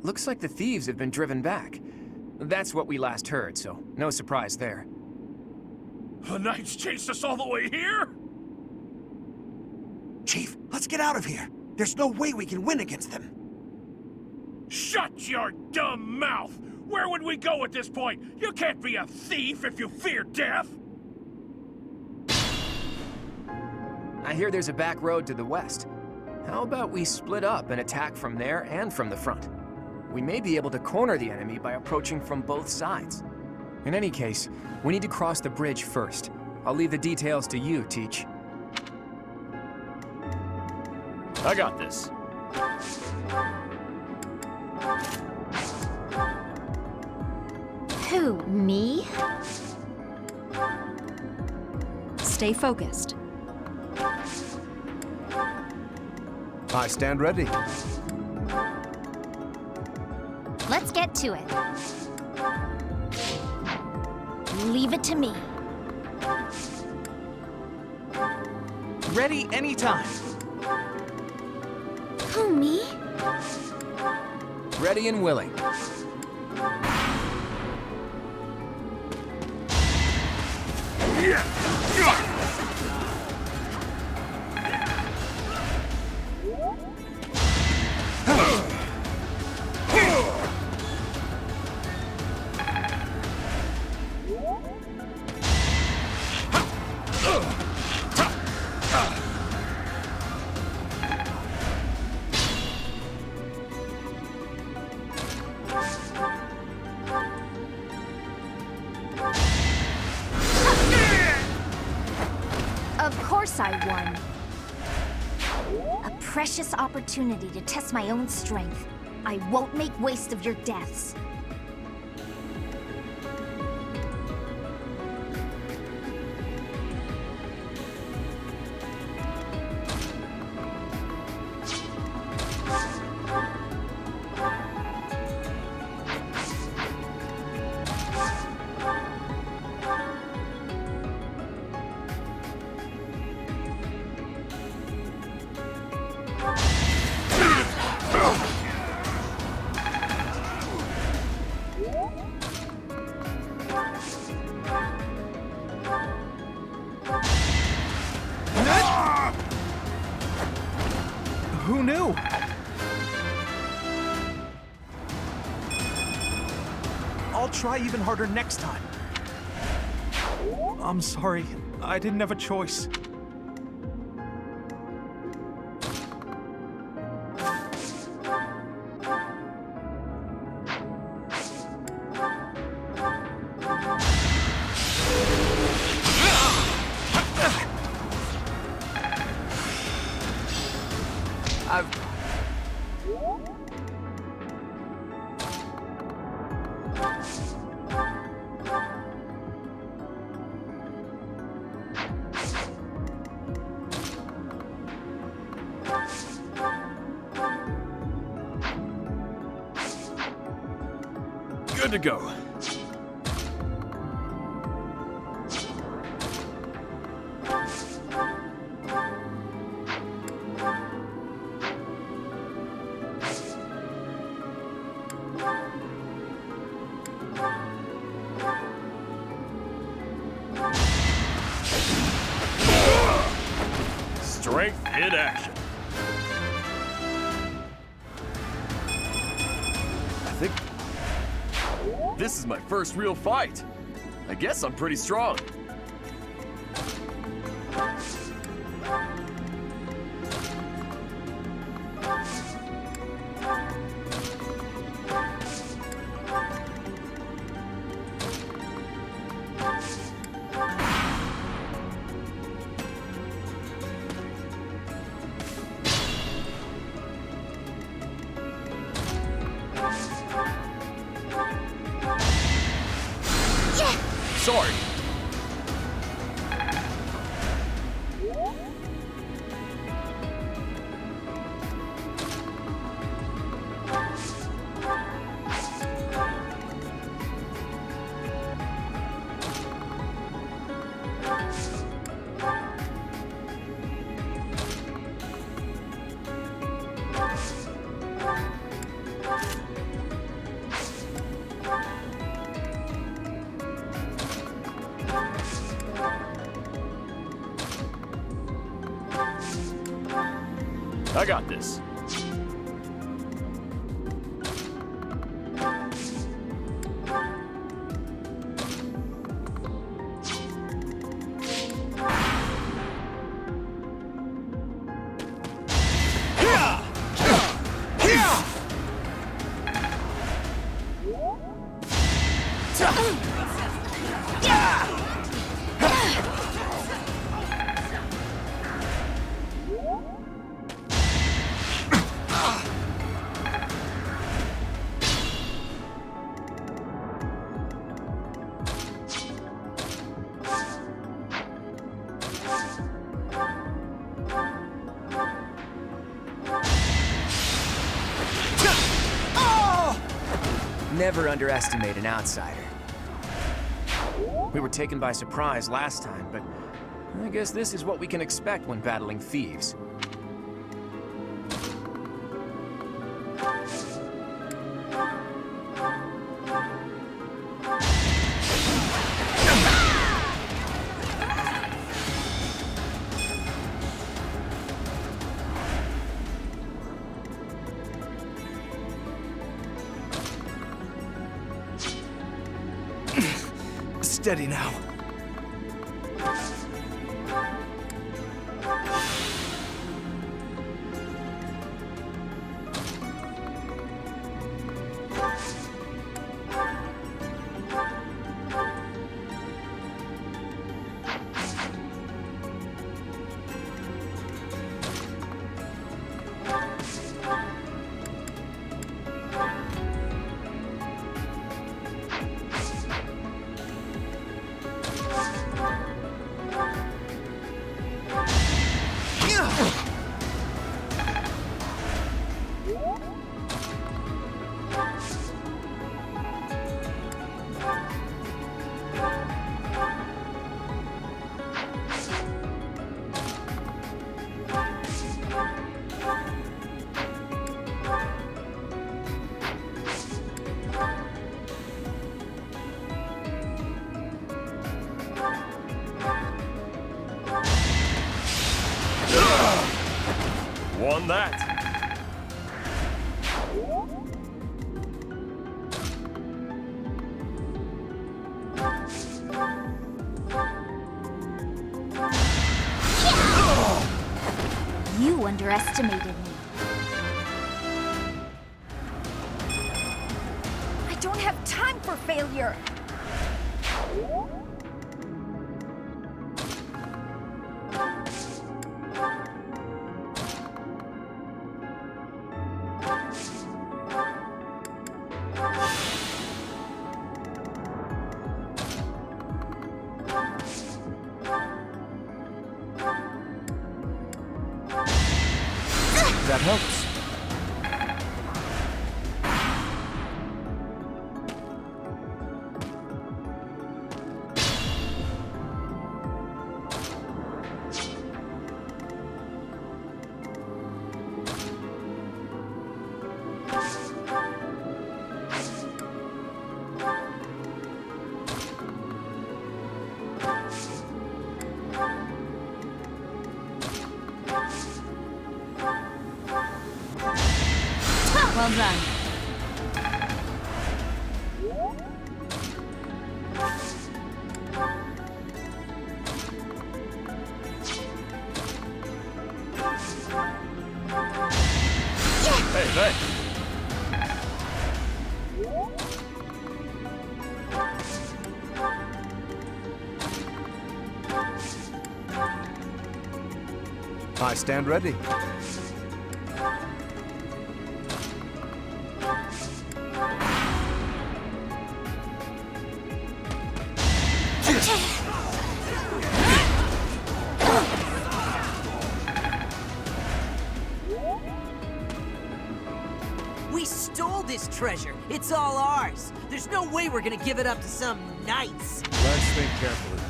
Looks like the thieves have been driven back. That's what we last heard, so no surprise there. The Knights chased us all the way here? Chief, let's get out of here. There's no way we can win against them. Shut your dumb mouth! Where would we go at this point? You can't be a thief if you fear death! I hear there's a back road to the west. How about we split up and attack from there and from the front? We may be able to corner the enemy by approaching from both sides. In any case, we need to cross the bridge first. I'll leave the details to you, Teach. I got this. Who, me? Stay focused. I stand ready. Let's get to it. Leave it to me. Ready anytime. Who, me? Ready and willing. Of course I won. A precious opportunity to test my own strength. I won't make waste of your deaths. Who knew? I'll try even harder next time. I'm sorry. I didn't have a choice. Good to go. Strength in action. I think this is my first real fight. I guess I'm pretty strong. Sorry. I got this. Never underestimate an outsider. We were taken by surprise last time, but I guess this is what we can expect when battling thieves. Steady now. Won that. You underestimated me. I don't have time for failure. That helps. Well done. Hey, thanks. I stand ready. We stole this treasure. It's all ours. There's no way we're gonna give it up to some knights. Let's think carefully.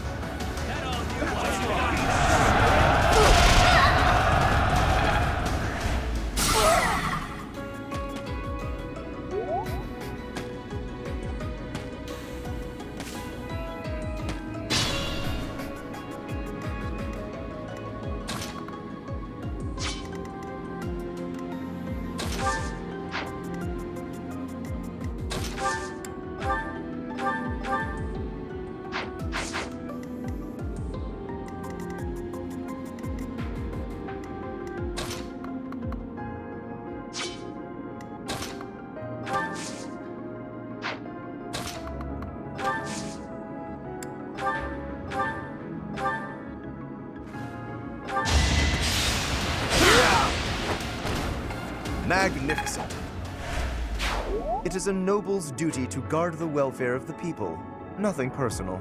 Magnificent. It is a noble's duty to guard the welfare of the people. Nothing personal.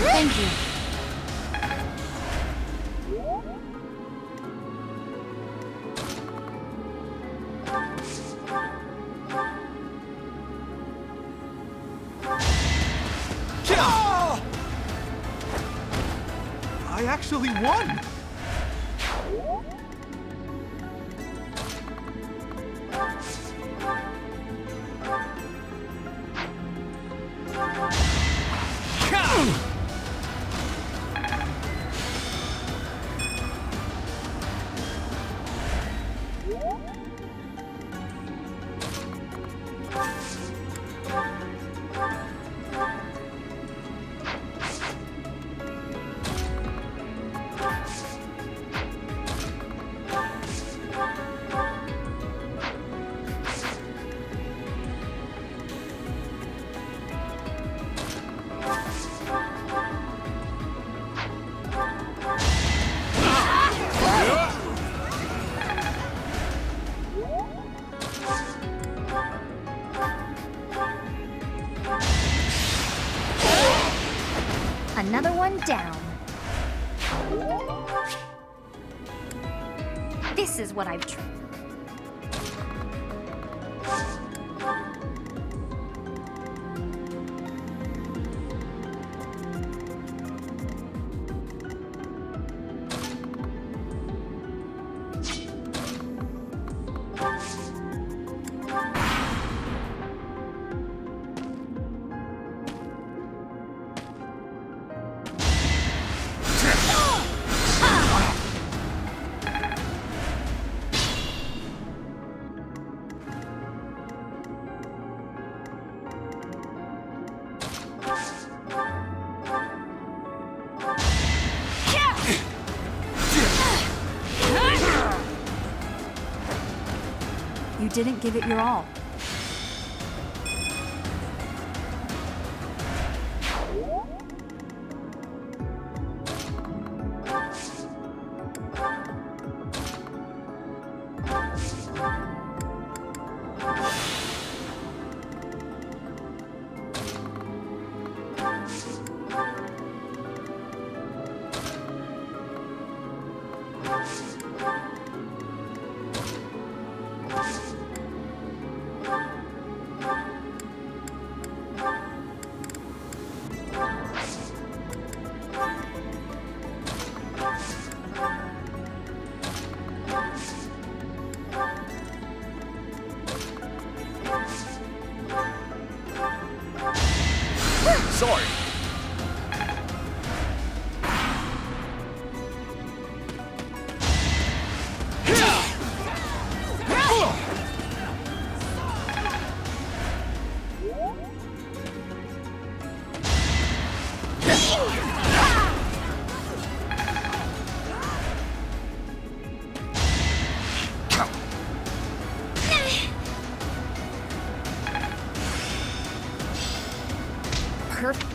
Thank you. I actually won! Another one down. This is what I've tried. You didn't give it your all. Sorry. Perfect.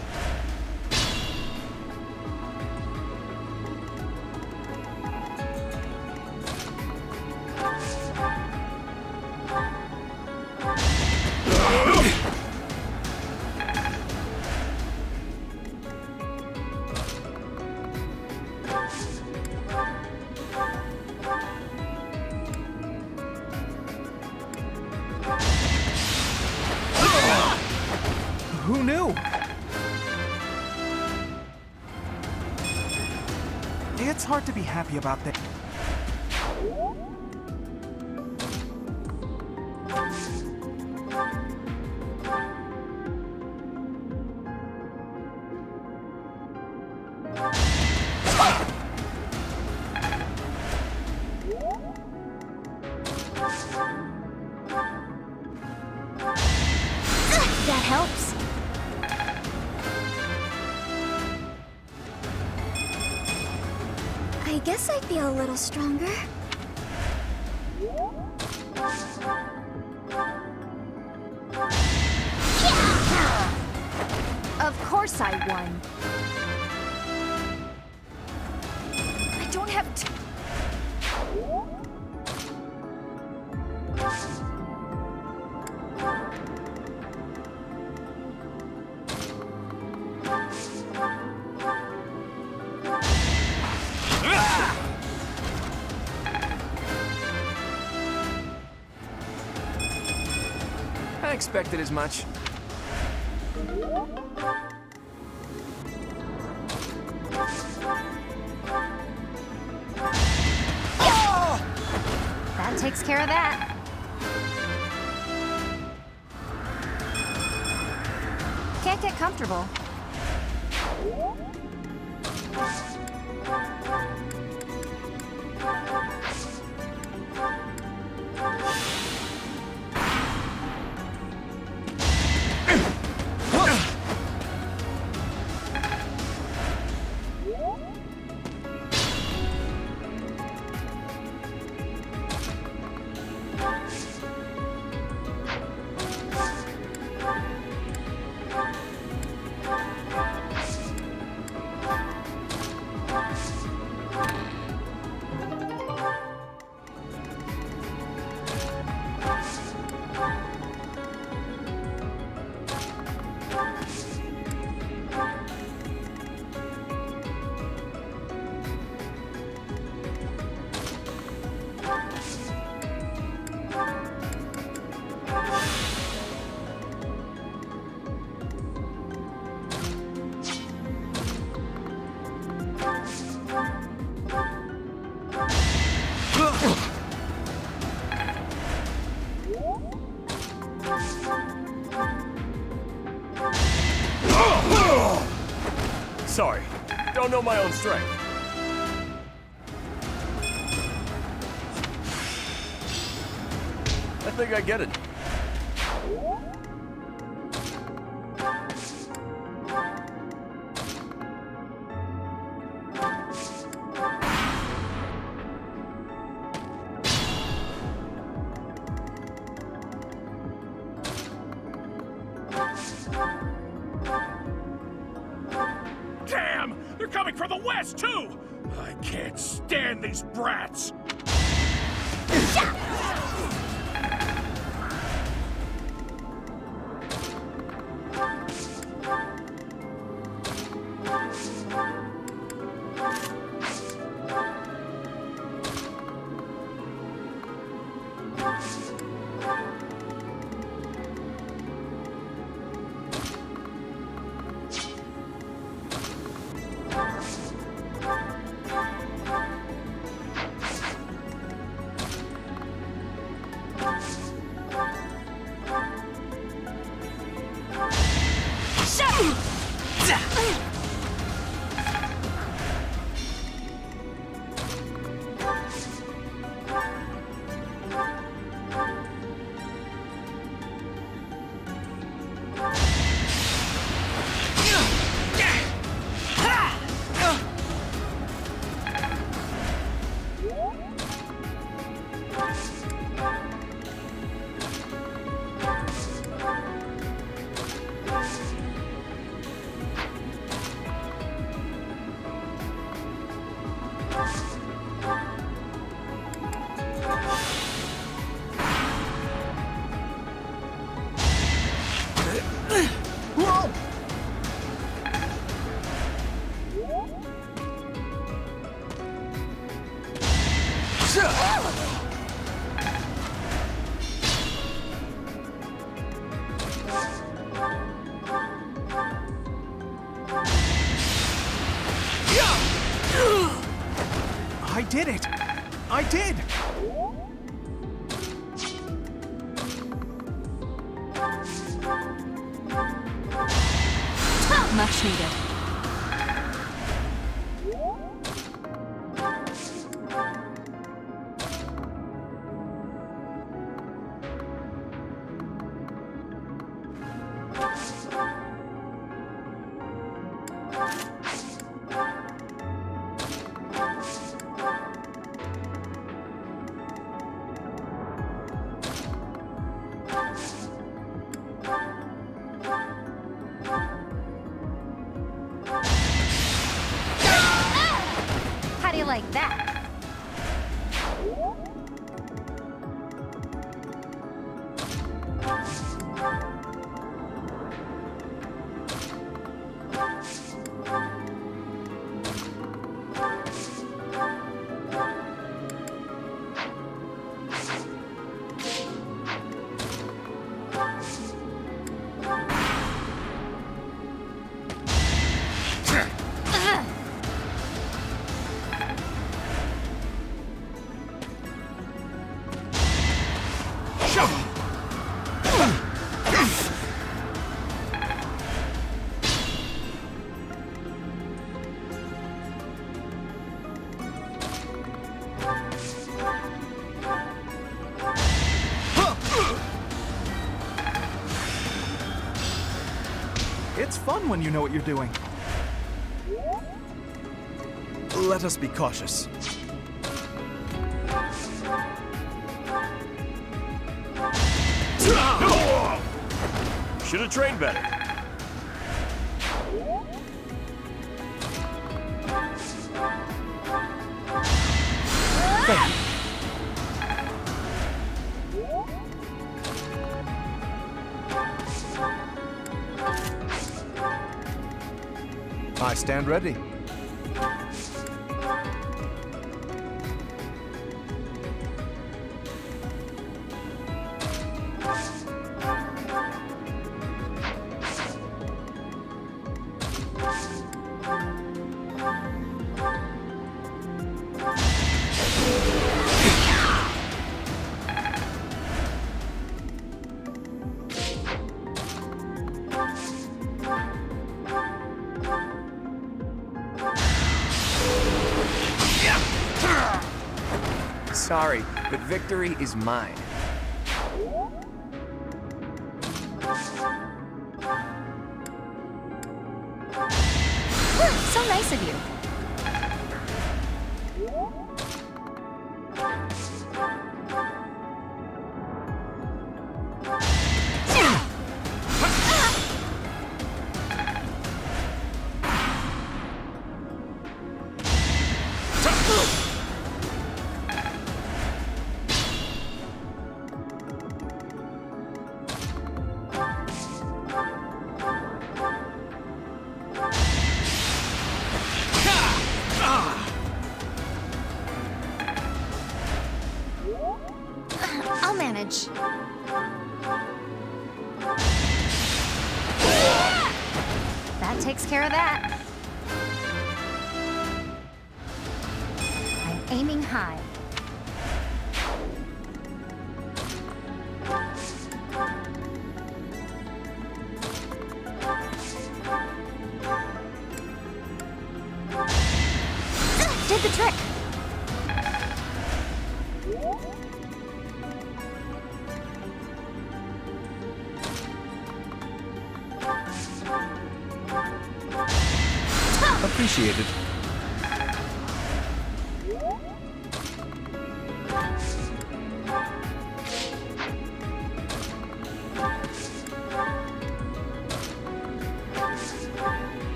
It's hard to be happy about that. That helps. I guess I feel a little stronger. Of course I won. I don't have to. I expected as much. That takes care of that. Can't get comfortable. Sorry, don't know my own strength. I think I get it. Damn! They're coming from the west, too! I can't stand these brats! I did it! I did! Much needed. How do you like that? It's fun when you know what you're doing. Let us be cautious. Should have trained better. I stand ready. Sorry, but victory is mine. So nice of you. I'll manage. That takes care of that. I'm aiming high. Did the trick. Appreciated.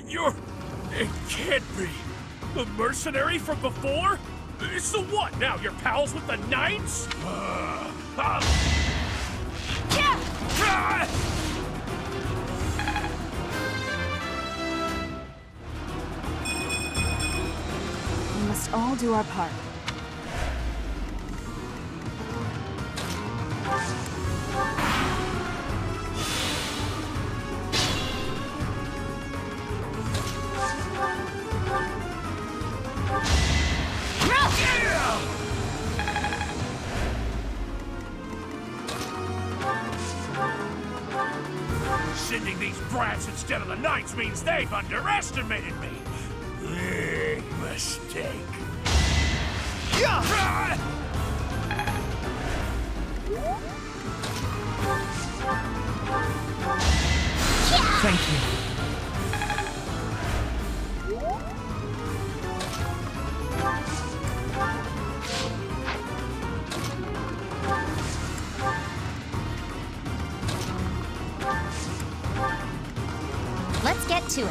You're... It can't be. The mercenary from before? So what, now you're pals with the Knights? We must all do our part. these brats instead of the Knights means they've underestimated me. Big mistake. Thank you. Let's get to it.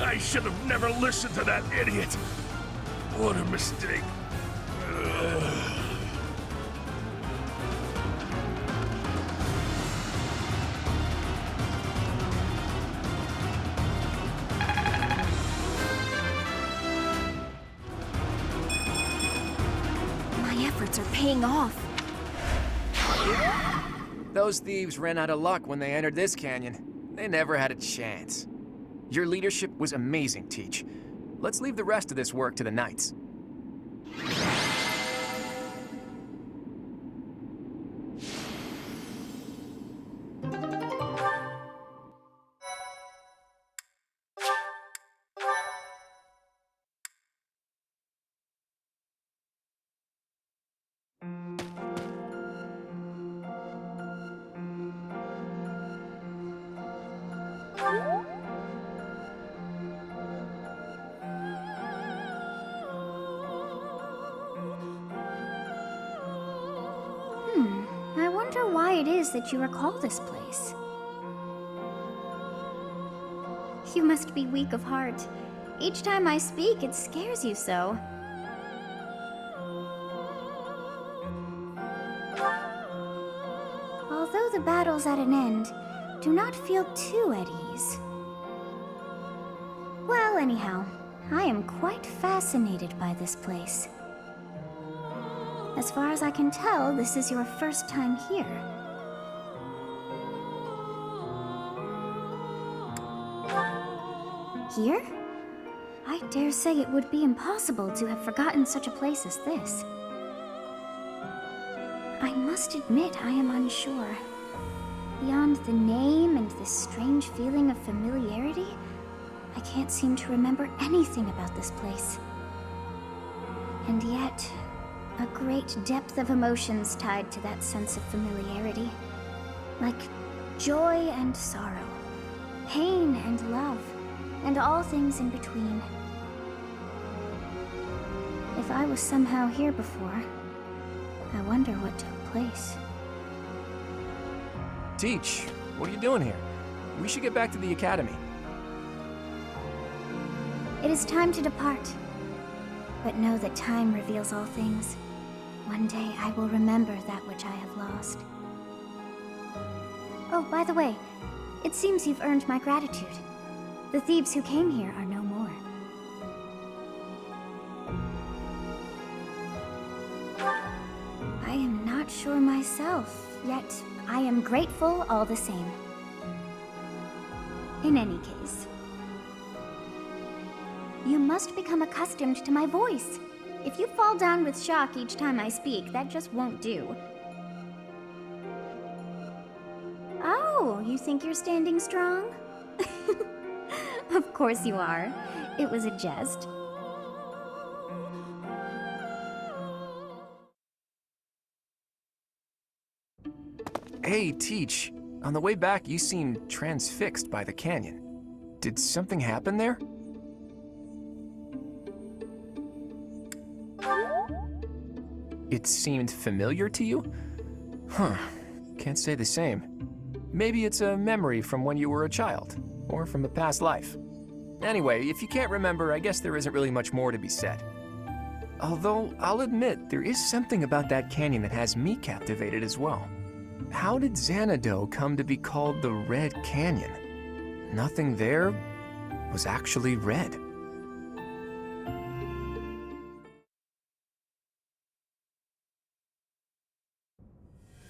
I should have never listened to that idiot. What a mistake. My efforts are paying off. Those thieves ran out of luck when they entered this canyon. They never had a chance. Your leadership was amazing, Teach. Let's leave the rest of this work to the Knights. I wonder why it is that you recall this place. You must be weak of heart. Each time I speak, it scares you so. Although the battle's at an end, do not feel too at ease. Well, anyhow, I am quite fascinated by this place. As far as I can tell, this is your first time here. Here? I dare say it would be impossible to have forgotten such a place as this. I must admit I am unsure. Beyond the name and this strange feeling of familiarity, I can't seem to remember anything about this place. And yet, a great depth of emotions tied to that sense of familiarity. Like joy and sorrow, pain and love, and all things in between. If I was somehow here before, I wonder what took place. Teach, what are you doing here? We should get back to the academy. It is time to depart. But know that time reveals all things. One day I will remember that which I have lost. Oh, by the way, it seems you've earned my gratitude. The thieves who came here are no more. I am not sure myself, yet I am grateful all the same. In any case, you must become accustomed to my voice. If you fall down with shock each time I speak, that just won't do. Oh, you think you're standing strong? Of course you are. It was a jest. Hey, Teach. On the way back, you seemed transfixed by the canyon. Did something happen there? It seemed familiar to you? Huh, can't say the same. Maybe it's a memory from when you were a child, or from a past life. Anyway, if you can't remember, I guess there isn't really much more to be said. Although, I'll admit, there is something about that canyon that has me captivated as well. How did Xanadu come to be called the Red Canyon? Nothing there was actually red.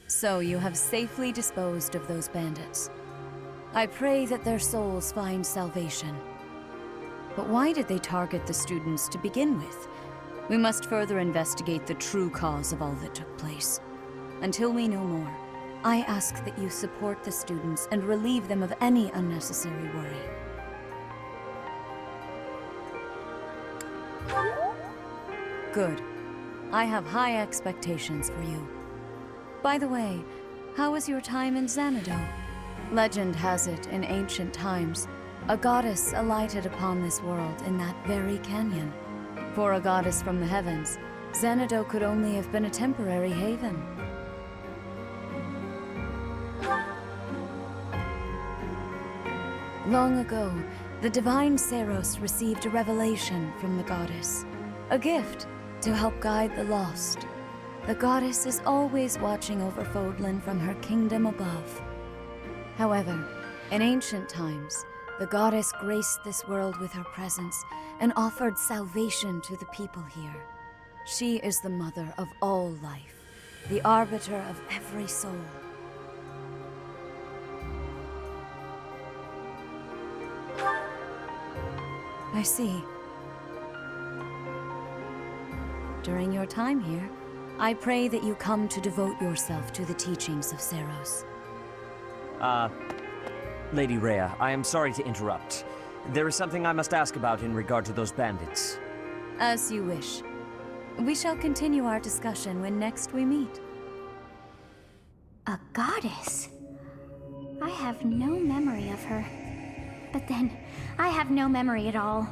So you have safely disposed of those bandits. I pray that their souls find salvation. But why did they target the students to begin with? We must further investigate the true cause of all that took place. Until we know more, I ask that you support the students and relieve them of any unnecessary worry. Good. I have high expectations for you. By the way, how was your time in Xanadu? Legend has it, in ancient times, a goddess alighted upon this world in that very canyon. For a goddess from the heavens, Xanadu could only have been a temporary haven. Long ago, the divine Seros received a revelation from the goddess, a gift to help guide the lost. The goddess is always watching over Fodlan from her kingdom above. However, in ancient times, the goddess graced this world with her presence and offered salvation to the people here. She is the mother of all life, the arbiter of every soul. I see. During your time here, I pray that you come to devote yourself to the teachings of Seros. Lady Rhea, I am sorry to interrupt. There is something I must ask about in regard to those bandits. As you wish. We shall continue our discussion when next we meet. A goddess? I have no memory of her. But then, I have no memory at all.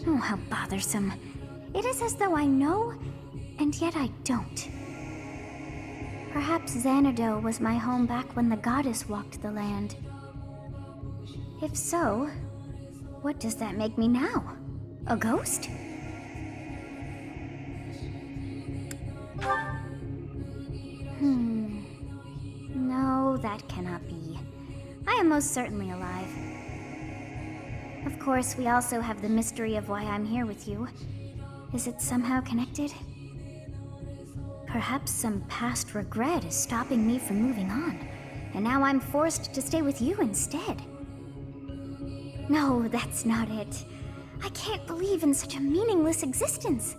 Oh, how bothersome. It is as though I know, and yet I don't. Perhaps Xanadu was my home back when the goddess walked the land. If so, what does that make me now? A ghost? No, that cannot be. I am most certainly alive. Of course, we also have the mystery of why I'm here with you. Is it somehow connected? Perhaps some past regret is stopping me from moving on, and now I'm forced to stay with you instead. No, that's not it. I can't believe in such a meaningless existence.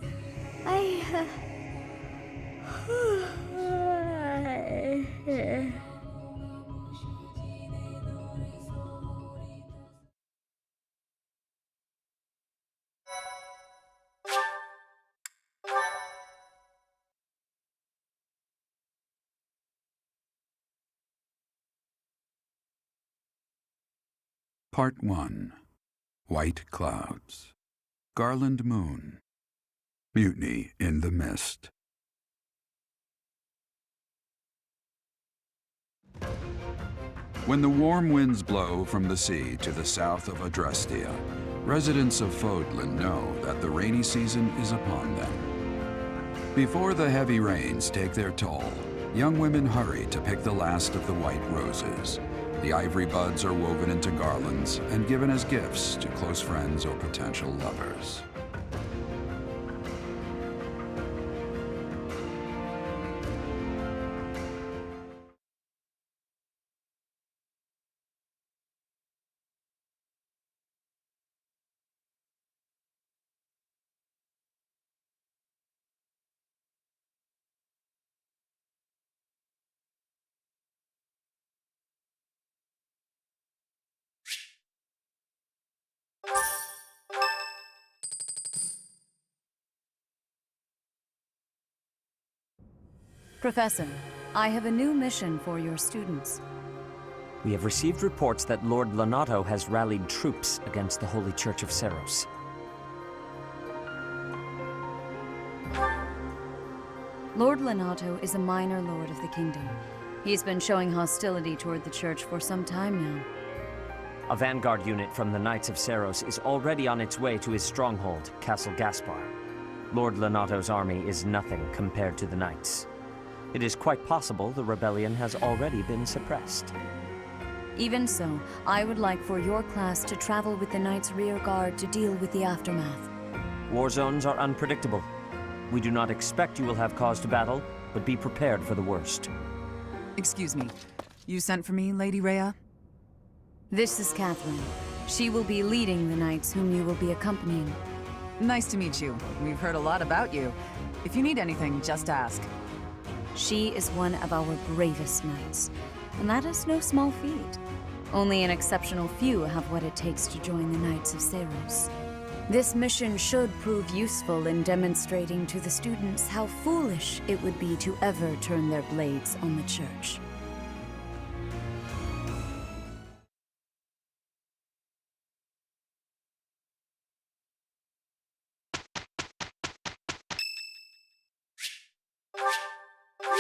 Part 1. White Clouds. Garland Moon. Mutiny in the Mist. When the warm winds blow from the sea to the south of Adrestia, residents of Fodlan know that the rainy season is upon them. Before the heavy rains take their toll, young women hurry to pick the last of the white roses. The ivory buds are woven into garlands and given as gifts to close friends or potential lovers. Professor, I have a new mission for your students. We have received reports that Lord Lonato has rallied troops against the Holy Church of Seros. Lord Lenato is a minor lord of the kingdom. He's been showing hostility toward the church for some time now. A vanguard unit from the Knights of Seros is already on its way to his stronghold, Castle Gaspar. Lord Lenato's army is nothing compared to the Knights. It is quite possible the rebellion has already been suppressed. Even so, I would like for your class to travel with the Knights' rear guard to deal with the aftermath. War zones are unpredictable. We do not expect you will have cause to battle, but be prepared for the worst. Excuse me. You sent for me, Lady Rhea? This is Catherine. She will be leading the Knights whom you will be accompanying. Nice to meet you. We've heard a lot about you. If you need anything, just ask. She is one of our bravest Knights, and that is no small feat. Only an exceptional few have what it takes to join the Knights of Seros. This mission should prove useful in demonstrating to the students how foolish it would be to ever turn their blades on the Church.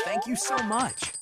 Thank you so much.